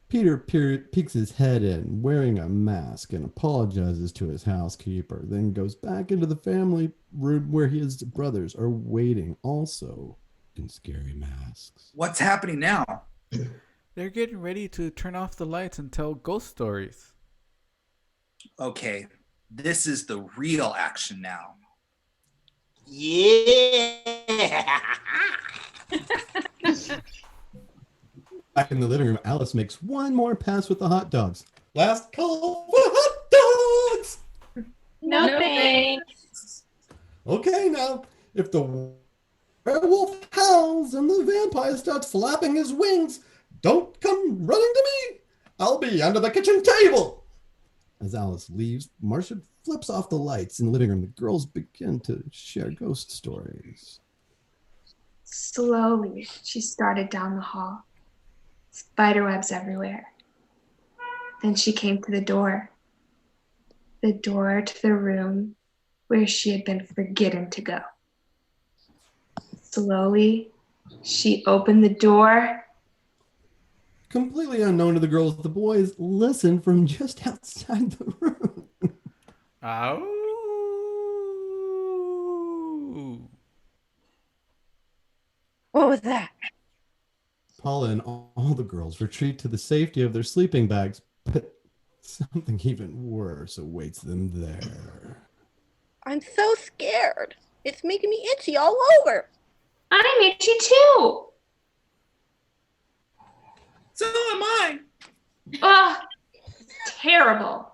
Peter peeks his head in, wearing a mask, and apologizes to his housekeeper, then goes back into the family room where his brothers are waiting, also in scary masks.
What's happening now?
They're getting ready to turn off the lights and tell ghost stories.
Okay, this is the real action now.
Yeah.
Back in the living room, Alice makes one more pass with the hot dogs. Last call for hot dogs!
No thanks.
Okay, now, if the werewolf howls and the vampire starts flapping his wings, don't come running to me. I'll be under the kitchen table. As Alice leaves, Marcia flips off the lights in the living room. The girls begin to share ghost stories.
Slowly, she started down the hall. Spiderwebs everywhere. Then she came to the door to the room where she had been forgetting to go. Slowly, she opened the door.
Completely unknown to the girls, the boys listen from just outside the room.
Ow.
What was that?
Paula and all the girls retreat to the safety of their sleeping bags, but something even worse awaits them there.
I'm so scared. It's making me itchy all over.
I'm itchy too.
So am I.
Ugh, terrible.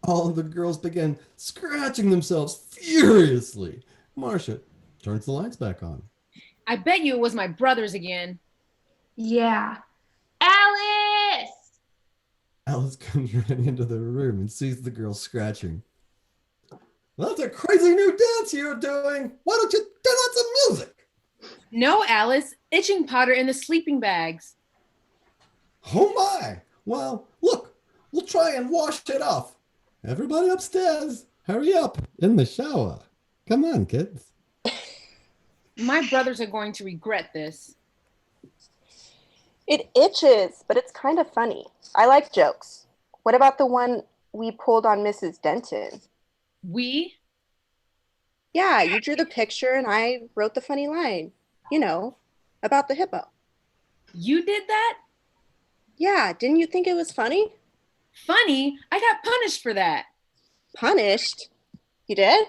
All of the girls begin scratching themselves furiously. Marcia turns the lights back on.
I bet you it was my brothers again.
Yeah. Alice!
Alice comes running into the room and sees the girls scratching. That's a crazy new dance you're doing. Why don't you turn on some music?
No, Alice. Itching powder in the sleeping bags.
Oh my! Well, look, we'll try and wash it off. Everybody upstairs, hurry up, in the shower. Come on, kids.
My brothers are going to regret this.
It itches, but it's kind of funny. I like jokes. What about the one we pulled on Mrs. Denton?
We?
Yeah, you drew the picture and I wrote the funny line. You know, about the hippo.
You did that?
Yeah, didn't you think it was funny?
Funny? I got punished for that.
Punished? You did?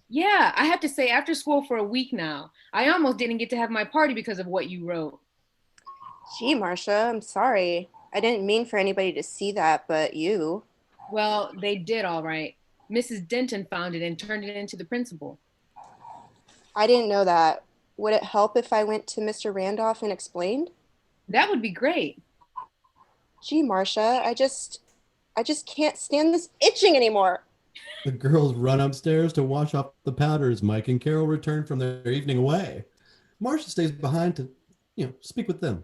Yeah, I have to stay after school for a week now. I almost didn't get to have my party because of what you wrote.
Gee, Marcia, I'm sorry. I didn't mean for anybody to see that, but you.
Well, they did all right. Mrs. Denton found it and turned it into the principal.
I didn't know that. Would it help if I went to Mr. Randolph and explained?
That would be great.
Gee, Marcia, I just can't stand this itching anymore.
The girls run upstairs to wash off the powder as Mike and Carol return from their evening away. Marcia stays behind to, speak with them.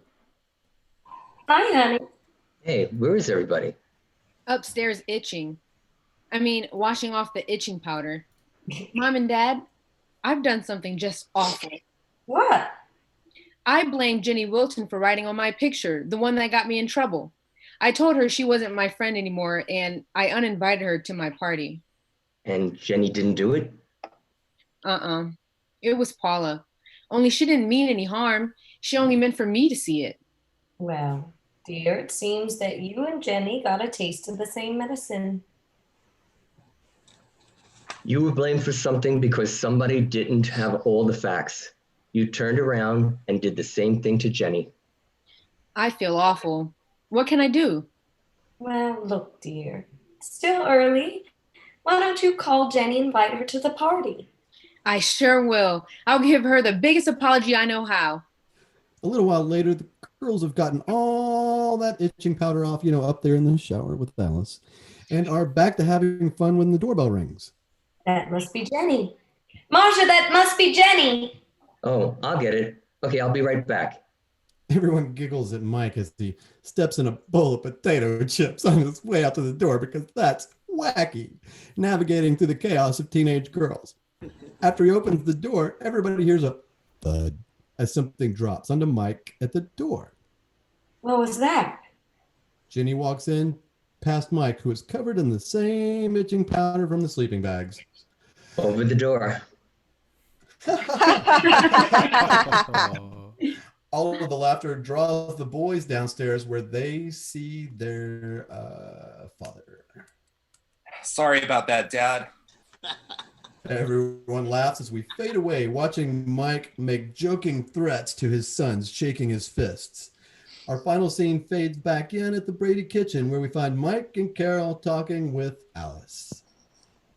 Hi, honey.
Hey, where is everybody?
Upstairs itching. I mean, washing off the itching powder. Mom and Dad, I've done something just awful.
What?
I blamed Jenny Wilton for writing on my picture, the one that got me in trouble. I told her she wasn't my friend anymore, and I uninvited her to my party.
And Jenny didn't do it?
It was Paula. Only she didn't mean any harm. She only meant for me to see it.
Well, dear, it seems that you and Jenny got a taste of the same medicine.
You were blamed for something because somebody didn't have all the facts. You turned around and did the same thing to Jenny.
I feel awful. What can I do?
Well, look, dear, it's still early. Why don't you call Jenny and invite her to the party?
I sure will. I'll give her the biggest apology I know how.
A little while later, the girls have gotten all that itching powder off, up there in the shower with Alice, and are back to having fun when the doorbell rings.
That must be Jenny. Marcia, that must be Jenny.
Oh, I'll get it. Okay, I'll be right back.
Everyone giggles at Mike as he steps in a bowl of potato chips on his way out to the door because that's wacky, navigating through the chaos of teenage girls. After he opens the door, everybody hears a thud as something drops onto Mike at the door.
What was that?
Jenny walks in past Mike, who is covered in the same itching powder from the sleeping bags.
Over the door.
All of the laughter draws the boys downstairs where they see their father.
Sorry about that, Dad.
Everyone laughs as we fade away, watching Mike make joking threats to his sons, shaking his fists. Our final scene fades back in at the Brady kitchen, where we find Mike and Carol talking with Alice.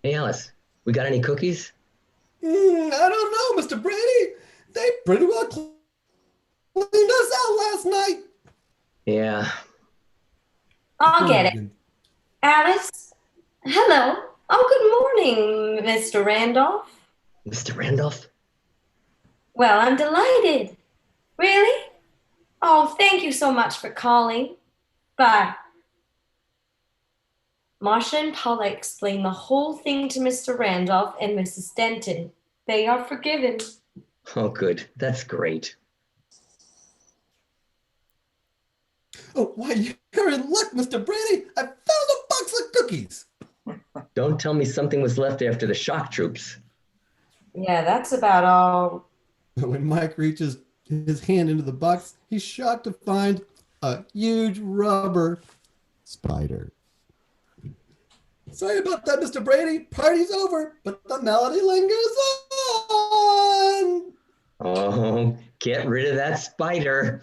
Hey, Alice, we got any cookies?
I don't know, Mr. Brady. They pretty well cleaned us out last night.
Yeah.
I'll get it. Alice? Hello. Oh, good morning, Mr. Randolph.
Mr. Randolph?
Well, I'm delighted. Really? Oh, thank you so much for calling. Bye. Marcia and Paula explained the whole thing to Mr. Randolph and Mrs. Denton. They are forgiven.
Oh, good. That's great.
Oh, why, you're in luck, Mr. Brady. I found a box of cookies.
Don't tell me something was left after the shock troops.
Yeah, that's about all.
When Mike reaches his hand into the box, he's shocked to find a huge rubber spider. Sorry about that, Mr. Brady. Party's over, but the melody lingers on.
Oh, get rid of that spider.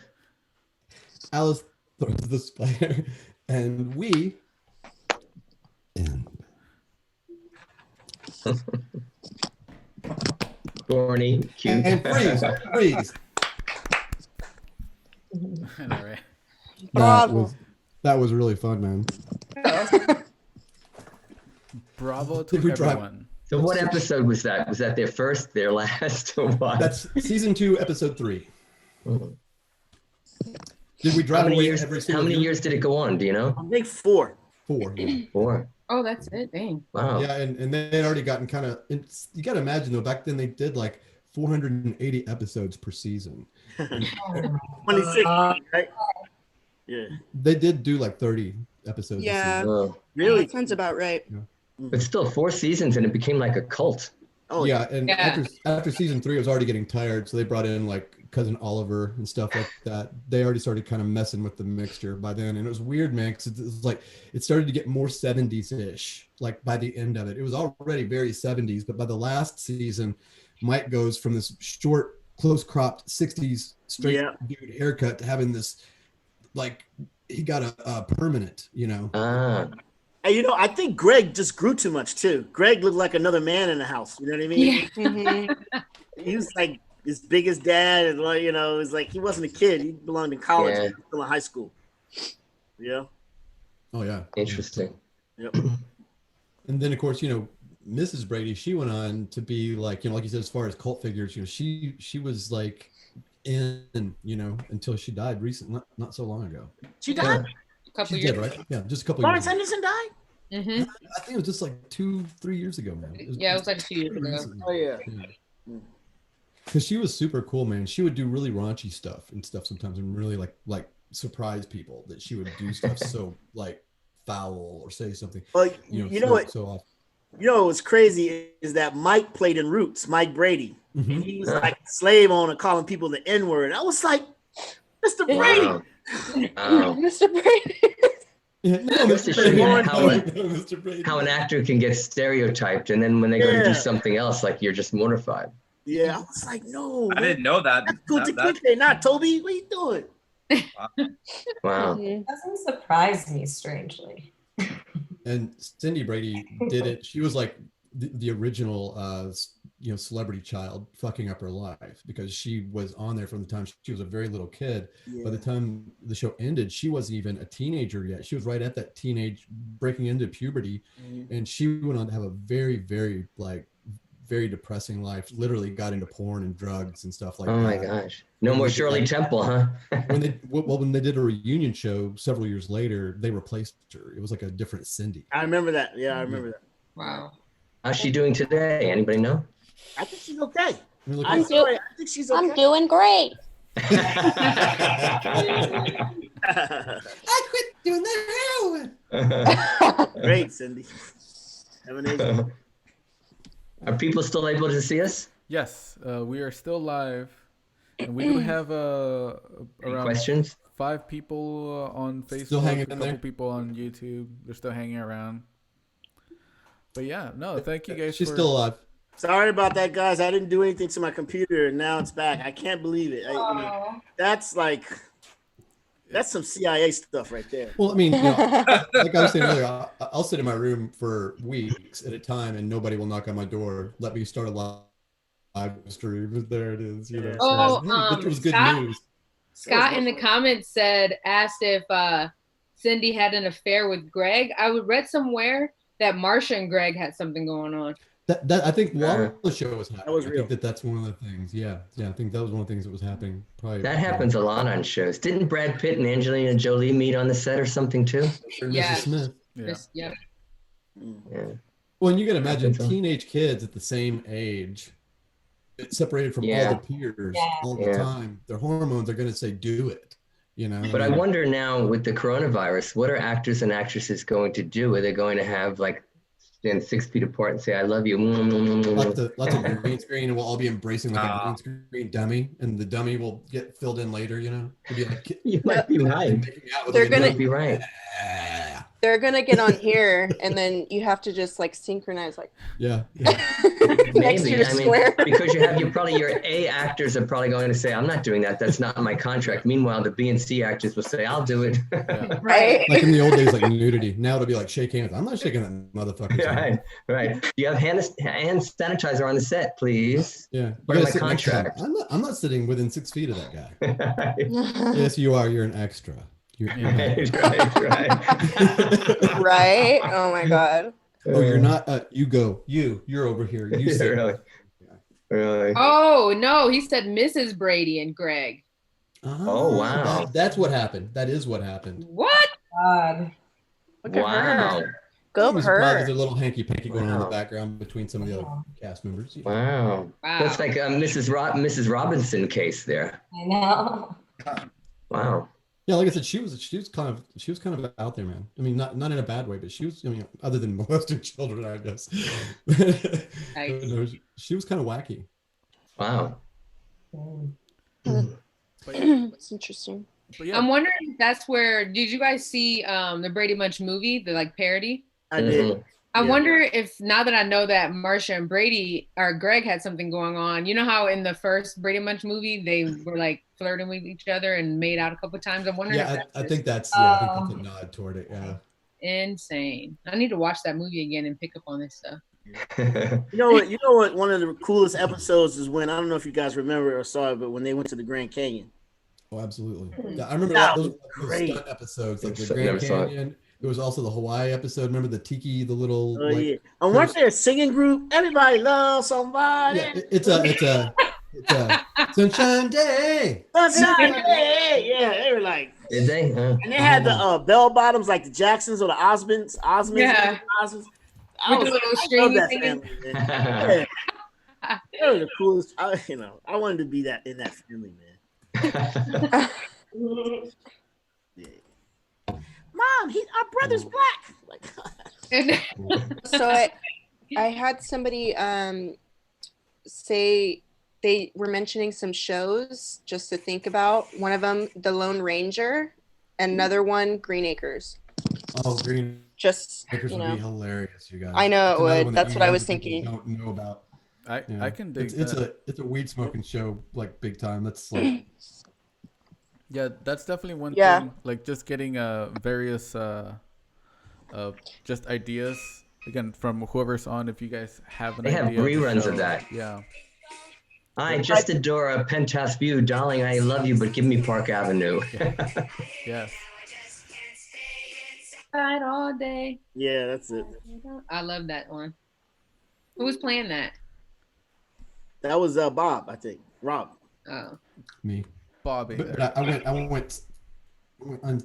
Alice throws the spider, and we end.
Corny, cute.
And freeze.
All right.
That was really fun, man.
Bravo to everyone.
So what episode was that? Was that their first, their last, or what?
That's season 2, episode 3.
Mm-hmm.
Did we drive away every
How many years did it go on? Do you know?
I think 4.
4. Yeah.
4.
Oh, that's it. Dang.
Wow.
Yeah, and they had already gotten kind of. You got to imagine though, back then they did like 480 episodes per season.
26, right? Yeah.
They did do like 30 episodes.
Yeah.
Really?
That sounds about right.
Yeah.
But still, 4 seasons and it became like a cult.
Oh
yeah, and after season 3, it was already getting tired, so they brought in like Cousin Oliver and stuff like that. They already started kind of messing with the mixture by then, and it was weird, man, because it was like it started to get more 70s-ish. Like by the end of it, it was already very 70s, but by the last season, Mike goes from this short, close-cropped 60s straight dude haircut to having this, like he got a permanent, you know.
Hey, I think Greg just grew too much too. Greg looked like another man in the house. You know what I mean?
Yeah.
He was like His biggest dad, and like, you know, it's like he wasn't a kid. He belonged in college,
Yeah.
he was still in high school. Yeah.
Oh yeah.
Interesting.
Yep.
And then of course, you know, Mrs. Brady, she went on to be like, you know, like you said, as far as cult figures, you know, she was like in, you know, until she died recently, not so long ago.
She died?
A couple
She's
years
dead, right? Yeah, just a couple
Lawrence
years ago.
Henderson died?
Mm-hmm.
I think it was just like 2-3 years ago, man.
Yeah, it was like 2 years ago.
recently.
Oh yeah.
Because she was super cool, man. She would do really raunchy stuff sometimes, and really like surprise people that she would do stuff so like foul or say something.
Well,
you
know what?
So often.
You know what's crazy is that Mike played in Roots, Mike Brady.
Mhm.
And he was like a slave owner calling people the N-word. I was like, Mr. Brady.
Wow. Wow.
Mr. Brady.
Yeah, no,
Just to show you
Mr. Brady.
how an actor can get stereotyped, and then when they go to
Yeah.
do something else, like you're just mortified.
Yeah, I was like, no.
I didn't know that.
That's cool to
That-
click, not Toby. What are you doing?
Wow.
Doesn't surprise me, strangely.
And Cindy Brady did it. She was like the original, you know, celebrity child fucking up her life, because she was on there from the time she was a very little kid. By the time the show ended, she wasn't even a teenager yet. She was right at that teenage, breaking into puberty, and she went on to have a very, very very depressing life. Literally got into porn and drugs and stuff like
Oh
that.
my gosh. No more Shirley Temple, huh?
when they did a reunion show several years later, they replaced her. It was like a different Cindy.
I remember that. Yeah, I remember that.
Wow.
How's she doing today? Anybody know?
I think she's okay.
Look
I'm
at-
sorry. I think she's okay.
I'm doing great.
I quit doing the heroin.
Great, Cindy. Have an amazing.
Are people still able to see us?
Yes, we are still live, and we do have around
questions?
5 people on Facebook,
Still hanging
a
in
couple
there?
people on YouTube. They're still hanging around. But yeah, no, thank you guys.
She's
for...
still alive.
Sorry about that, guys. I didn't do anything to my computer, and now it's back. I can't believe it. I mean, that's some CIA stuff right there.
Well, I mean, you know, like I was saying earlier, I'll sit in my room for weeks at a time, and nobody will knock on my door. Let me start a live stream. But there it is. You know.
Oh,
But it was good
Scott?
news.
Scott in the comments asked if Cindy had an affair with Greg. I read somewhere that Marsha and Greg had something going on.
That I think while the show was happening,
That was
I
real.
think that's one of the things. Yeah, I think that was one of the things that was happening. Probably
That happens a lot on shows. Didn't Brad Pitt and Angelina Jolie meet on the set or something too?
Sure,
Yeah.
Mrs. Smith.
Yeah.
Yep.
Yeah.
Well, and you can imagine
Happens, huh?
teenage kids at the same age, separated from
Yeah.
all the peers all the
Yeah.
time. Their hormones are going to say, "Do it," you know.
But I wonder now with the coronavirus, what are actors and actresses going to do? Are they going to have like stand 6 feet apart and say, "I love you"?
Lots of green screen, and we'll all be embracing like a green screen dummy, and the dummy will get filled in later. You know, it'll be like
You might be right.
They're
You
gonna
might be right.
they're gonna get on here, and then you have to just like synchronize, like
yeah.
next to
Maybe.
your
I mean,
square.
because your A actors are probably going to say, "I'm not doing that. That's not in my contract." Meanwhile, the B and C actors will say, "I'll do it."
Right.
Like in the old days, like nudity. Now it'll be like shake hands. I'm not shaking that motherfucker.
Right, right. You have hand sanitizer on the set, please.
Yeah.
Part of my
sit next to him.
contract.
I'm not sitting within 6 feet of that guy. Yes, you are. You're an extra. You're
right.
Right? Oh my god.
Oh, you're not. You're over here. You
Yeah,
sit.
really. Really.
Oh no, he said Mrs. Brady and Greg.
Oh, wow.
That's what happened. That is what happened.
What?
God.
Look at
Wow.
her. Go
There's
her.
a little hanky panky going on in the
Wow.
background between some of the other cast members.
Wow.
Wow.
That's like a Mrs. Robinson case there.
I know.
Wow.
Yeah, like I said, she was kind of out there, man. I mean, not in a bad way, but she was. I mean, other than molesting children, I guess.
Nice.
No, she was kind of wacky.
Wow.
It's interesting.
But yeah,
I'm wondering if that's where, did you guys see the Brady Bunch movie, the like parody?
I did.
Mhm.
I
Yeah.
wonder if now that I know that Marsha and Brady or Greg had something going on, you know how in the first Brady Bunch movie they were like flirting with each other and made out a couple times. I'm wondering if
Yeah,
that's
I
just
think that's a nod toward it. Yeah.
insane. I need to watch that movie again and pick up on this stuff.
You know what? You know what? One of the coolest episodes is when I don't know if you guys remember or saw it, but when they went to the Grand Canyon.
Oh, absolutely. Yeah, I remember those stunt episodes, like the Grand Canyon. There was also the Hawaii episode. Remember the tiki, the little.
Oh yeah, and weren't there a singing group? Everybody loves somebody.
Yeah, it's a sunshine day.
Sunshine day. Yeah, they were like.
Did they?
And they had the bell bottoms like the Jacksons or the Osmonds.
Yeah.
Osmonds.
I love that
family, man. Yeah. They were the coolest. I wanted to be in that family, man. Yeah. Mom, our brother's black.
So I had somebody say they were mentioning some shows just to think about. One of them, The Lone Ranger, another one, Green Acres.
Oh, Green
Acres
would be hilarious, you guys.
I know it would.
That's
what I was thinking.
Don't know about.
I can dig
it's a weed smoking show, like big time. That's like.
Yeah, that's definitely one thing. Like just getting various just ideas again from whoever's on. If you guys have an idea,
they have reruns of that.
Yeah.
I just adore a penthouse view, darling. I love you, but give me Park Avenue.
Yes.
Ride all day.
Yeah, that's it.
I love that one. Who was playing that?
That was Bob, I think. Rob.
Oh.
Me.
Bobby.
But I went on.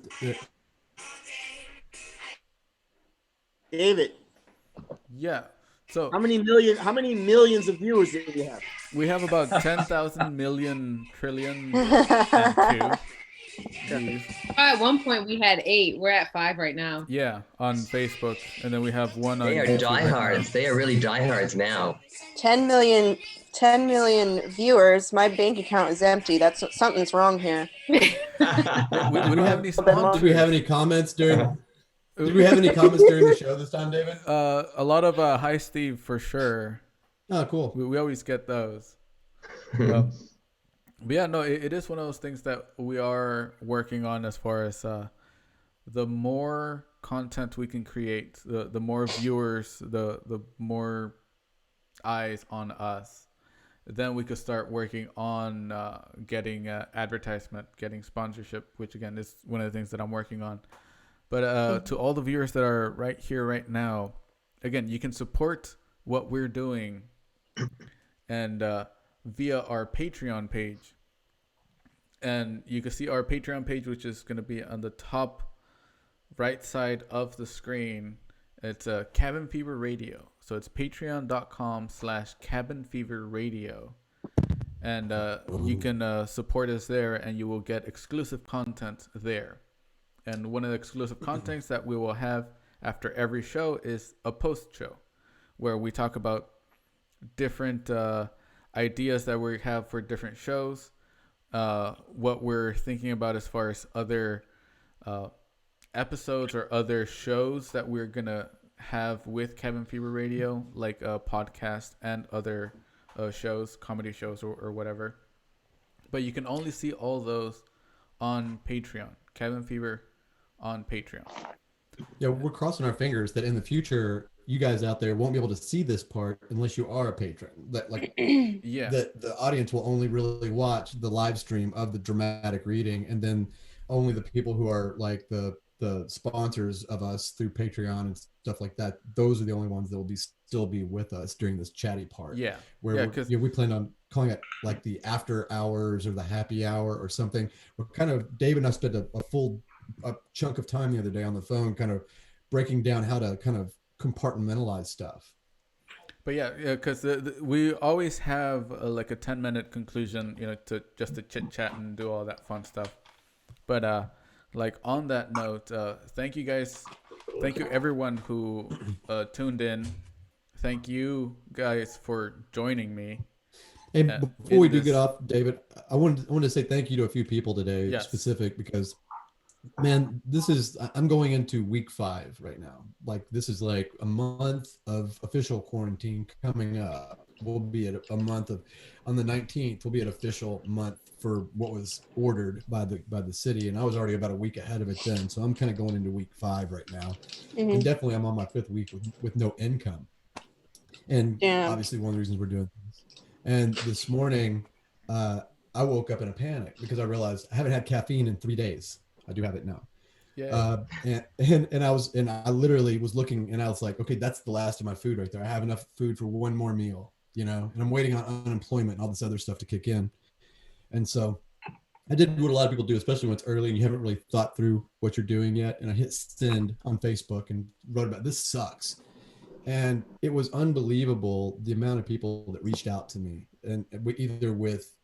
David.
Yeah. So
how many millions of viewers did you have?
We have about 10,000 million trillion and 2.
At one point we had 8. We're at 5 right now.
Yeah, on Facebook, and then we have one.
They are diehards. They are really diehards now.
10 million viewers. My bank account is empty. Something's wrong here.
We don't have any sponsors.
Did we have any comments during? Did we have any comments during the show this time, David?
A lot of hi Steve for sure.
Oh, cool.
We always get those. But yeah, no, it is one of those things that we are working on as far as the more content we can create, the more viewers, the more eyes on us, then we could start working on getting advertisement, getting sponsorship, which again is one of the things that I'm working on. But to all the viewers that are right here, right now, again, you can support what we're doing and via our Patreon page. And you can see our Patreon page, which is going to be on the top right side of the screen. It's Cabin Fever Radio. So it's patreon.com/cabinfeverradio. And you can support us there and you will get exclusive content there. And one of the exclusive contents that we will have after every show is a post show where we talk about different ideas that we have for different shows, what we're thinking about as far as other episodes or other shows that we're going to have with Cabin Fever Radio, like a podcast and other shows, comedy shows or whatever. But you can only see all those on Patreon. Cabin Fever on Patreon.
Yeah, we're crossing our fingers that in the future, you guys out there won't be able to see this part unless you are a patron. That the audience will only really watch the live stream of the dramatic reading, and then only the people who are like the sponsors of us through Patreon and stuff like that. Those are the only ones that will still be with us during this chatty part.
Yeah,
where we plan on calling it like the after hours or the happy hour or something. We're kind of Dave and I spent a chunk of time the other day on the phone, kind of breaking down how to kind of compartmentalize stuff.
But yeah, because we always have like a 10-minute conclusion, to chit chat and do all that fun stuff. But like on that note, thank you guys. Thank you everyone who tuned in. Thank you guys for joining me.
And before we do get off, David, I wanted to say thank you to a few people today, specific, because man, I'm going into week 5 right now. Like this is like a month of official quarantine coming up. We'll be at a month on the 19th, we'll be at official month for what was ordered by the city. And I was already about a week ahead of it then. So I'm kind of going into week 5 right now. Mm-hmm. And definitely I'm on my 5th week with no income. And obviously one of the reasons we're doing this. And this morning, I woke up in a panic because I realized I haven't had caffeine in 3 days. I do have it now. Yeah. And I literally was looking and I was like, okay, that's the last of my food right there. I have enough food for one more meal, you know, and I'm waiting on unemployment and all this other stuff to kick in. And so I did what a lot of people do, especially when it's early and you haven't really thought through what you're doing yet. And I hit send on Facebook and wrote about this sucks. And it was unbelievable the amount of people that reached out to me, and either with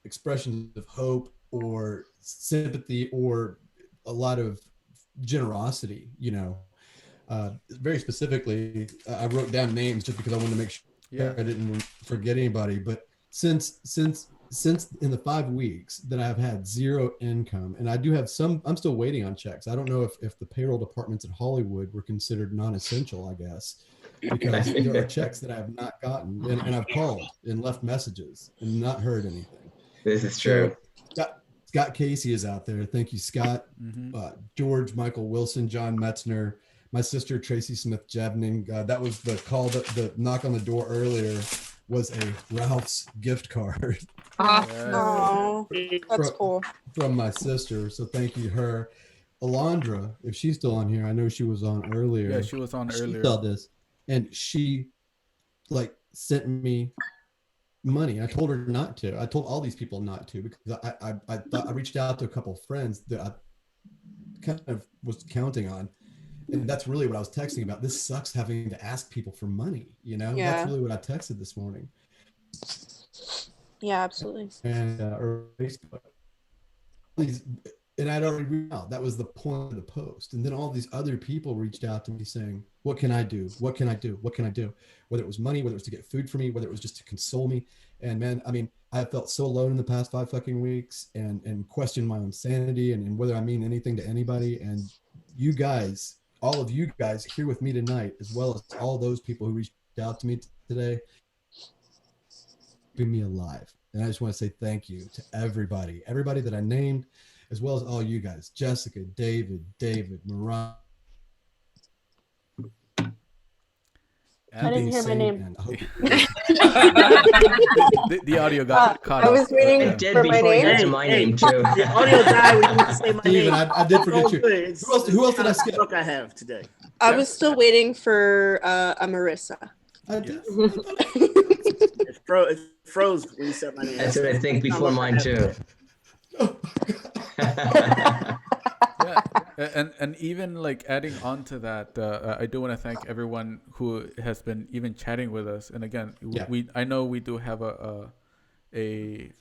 expressions of hope or sympathy or a lot of generosity, you know. Very specifically, I wrote down names just because I wanted to make sure I didn't forget anybody. But since in the 5 weeks that I've had zero income, and I do have some, I'm still waiting on checks. I don't know if the payroll departments in Hollywood were considered non-essential, I guess, because there are checks that I have not gotten, and I've called and left messages and not heard anything.
This is true.
Scott Casey is out there. Thank you, Scott. George Michael Wilson, John Metzner, my sister Tracy Smith Jevning. That was the call, the knock on the door earlier was a Ralph's gift card.
Oh, that's cool.
From my sister. So thank you to her. Alondra, if she's still on here, I know she was on earlier.
Yeah, she was on earlier.
She saw this and she sent me money. I told her not to. I told all these people not to because I thought I reached out to a couple of friends that I kind of was counting on. And that's really what I was texting about. This sucks having to ask people for money, you know? Yeah. That's really what I texted this morning.
Yeah, absolutely.
And or Facebook. And I'd already reached out. That was the point of the post. And then all these other people reached out to me saying, what can I do? What can I do? What can I do? Whether it was money, whether it was to get food for me, whether it was just to console me. And man, I mean, I felt so alone in the past 5 fucking weeks and questioned my own sanity and whether I mean anything to anybody. And you guys, all of you guys here with me tonight, as well as all those people who reached out to me today, keeping me alive. And I just want to say thank you to everybody that I named, as well as all you guys, Jessica, David, Mariah.
I didn't hear my name.
The audio got caught
I was waiting for my name.
My name too.
The audio died when you say my
Steven,
name.
I did forget you. Who else did I skip?
I have today.
I was still waiting for a Marissa.
I did.
It froze when you said my name.
That's what I think before mine too.
Yeah, and even like adding on to that, I do want to thank everyone who has been even chatting with us. And again, I know we do have a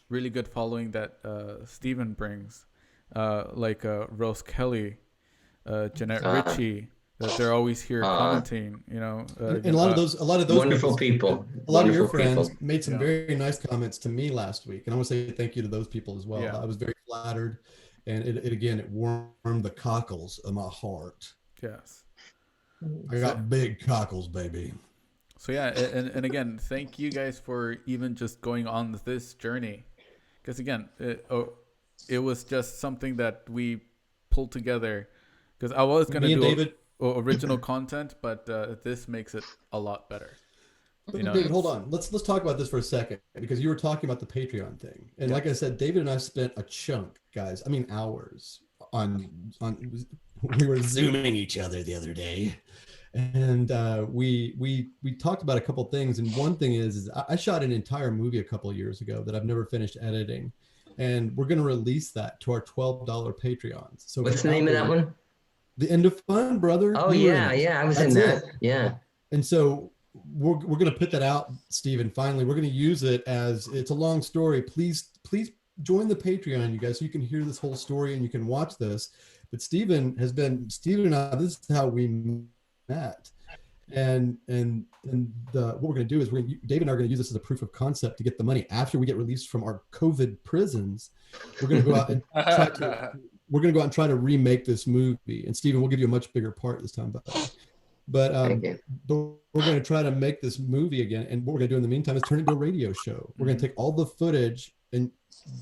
really good following that Steven brings, like Rose Kelly, Jeanette Ritchie. That they're always here commenting, you know.
And a lot of those
wonderful people.
A lot of your friends made some very nice comments to me last week, and I want to say thank you to those people as well. Yeah. I was very flattered, and it warmed the cockles of my heart.
Yes,
I got big cockles, baby.
So yeah, and again, thank you guys for even just going on this journey, because again, it was just something that we pulled together. Because I was gonna do
David.
Original content, but this makes it a lot better.
You know, David, hold on. Let's talk about this for a second, because you were talking about the Patreon thing, and like I said, David and I spent a chunk, guys. I mean, hours on. We were Zooming each other the other day, and we talked about a couple things. And one thing is I shot an entire movie a couple of years ago that I've never finished editing, and we're going to release that to our $12 Patreons. So
what's the name of that one?
The End of Fun, brother.
Oh, yeah, I was in that. Yeah.
And so we're going to put that out, Stephen. Finally, we're going to use it as, it's a long story. Please join the Patreon, you guys, so you can hear this whole story and you can watch this. But Stephen and I, this is how we met. And what we're going to do is David and I are going to use this as a proof of concept to get the money after we get released from our COVID prisons. We're going to go out and try to remake this movie. And Stephen, we'll give you a much bigger part this time, but we're going to try to make this movie again. And what we're going to do in the meantime is turn it into a radio show. We're going to take all the footage and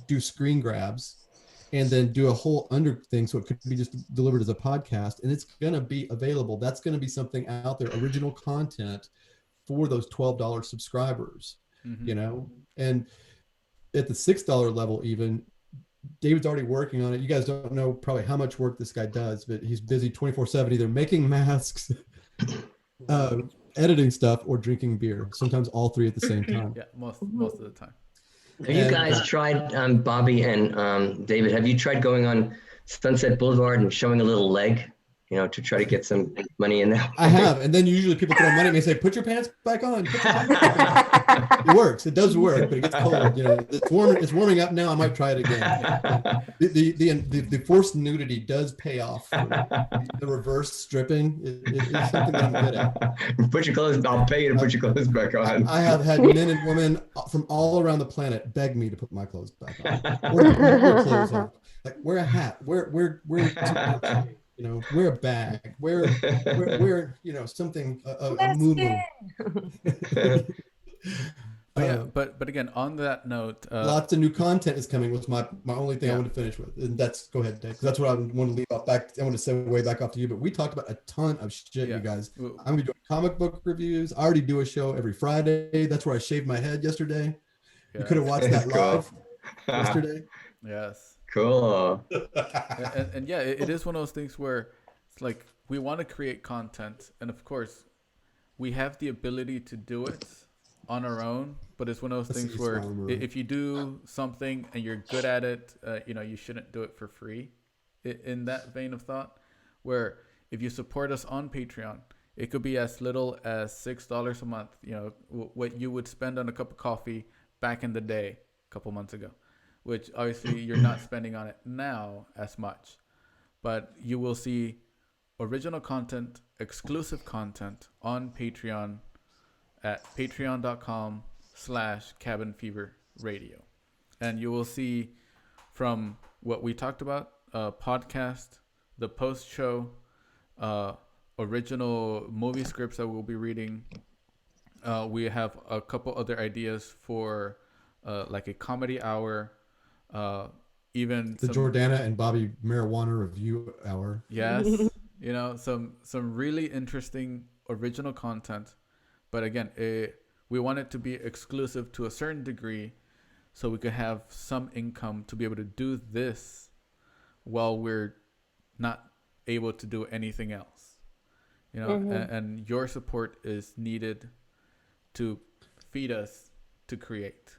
do screen grabs, and then do a whole under thing, so it could be just delivered as a podcast, and it's going to be available. That's going to be something out there, original content for those $12 subscribers,
Mm-hmm.
you know? And at the $6 level, even, David's already working on it. You guys don't know probably how much work this guy does, but he's busy 24/7, either making masks, editing stuff, or drinking beer. Sometimes all three at the same time.
Yeah, most of the time.
Have you guys tried, Bobby and David, have you tried going on Sunset Boulevard and showing a little leg, you know, to try to get some money in there?
I have, and then usually people throw money at me and say, "Put your pants back on." Put your pants back on. It works. It does work, but it gets cold. You know, it's warming up now. I might try it again. The forced nudity does pay off. The reverse stripping is something that I'm good at.
Put your clothes. I'll pay you to put your clothes back on.
I have had men and women from all around the planet beg me to put my clothes back on, or to put your clothes on. Like, wear a hat. Wear you know, wear a bag, wear you know, something, a moo-moo.
But again, on that note,
lots of new content is coming. Was my only thing I want to finish with, and that's, go ahead, Dave, because that's what I want to leave off back. I want to segue back off to you, but we talked about a ton of shit, you guys. I'm gonna be doing comic book reviews. I already do a show every Friday. That's where I shaved my head yesterday. Yeah. You could have watched that live yesterday.
Yes.
Cool.
and yeah, it is one of those things where it's like we want to create content, and of course we have the ability to do it on our own, but it's one of those things where if you do something and you're good at it, you know, you shouldn't do it for free. In that vein of thought, where if you support us on Patreon, it could be as little as $6 a month, you know, what you would spend on a cup of coffee back in the day, a couple months ago, which obviously you're not spending on it now as much, but you will see original content, exclusive content on Patreon at patreon.com/cabinfeverradio. And you will see from what we talked about, podcast, the post show, original movie scripts that we'll be reading. We have a couple other ideas for like a comedy hour, even
the Jordana and Bobby marijuana review hour.
Yes. You know, some really interesting original content, but again, we want it to be exclusive to a certain degree, so we could have some income to be able to do this while we're not able to do anything else. You know, and your support is needed to feed us to create.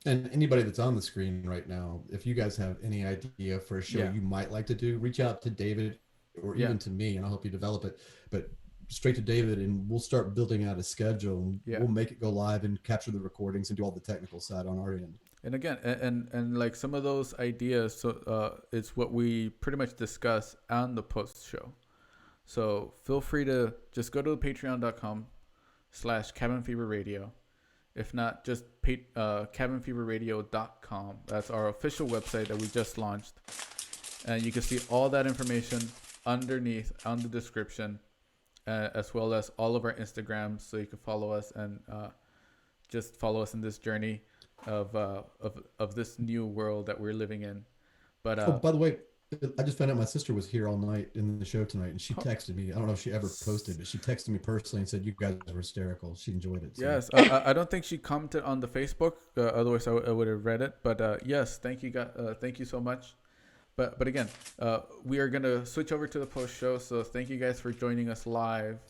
And anybody that's on the screen right now, if you guys have any idea for a show you might like to do, reach out to David or even to me, and I'll help you develop it. But straight to David, and we'll start building out a schedule, and we'll make it go live and capture the recordings and do all the technical side on our end.
And again, and like some of those ideas, so it's what we pretty much discuss on the post show. So feel free to just go to patreon.com/cabinfeverradio. If not, just cabinfeverradio.com. That's our official website that we just launched. And you can see all that information underneath on the description, as well as all of our Instagrams, so you can follow us and just follow us in this journey of this new world that we're living in. But
by the way, I just found out my sister was here all night in the show tonight, and she texted me. I don't know if she ever posted, but she texted me personally and said, "You guys were hysterical." She enjoyed it. So.
Yes, I don't think she commented on the Facebook. Otherwise, I would have read it. But yes, thank you, thank you so much. But again, we are gonna switch over to the post show. So thank you guys for joining us live.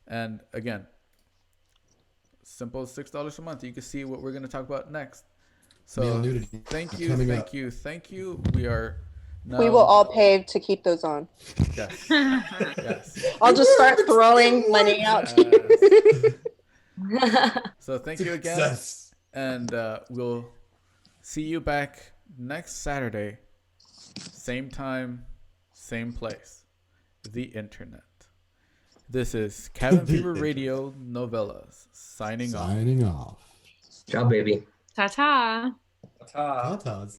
And again, simple as $6 a month. You can see what we're gonna talk about next. So thank you. We are. No.
We will all pay to keep those on.
Yes. Yes.
I'll just start throwing money out to you.
So thank you again. And we'll see you back next Saturday. Same time, same place. The internet. This is Cabin Fever Radio Novelas. Signing off.
Ciao, baby.
Ta-ta.
Ta-tas.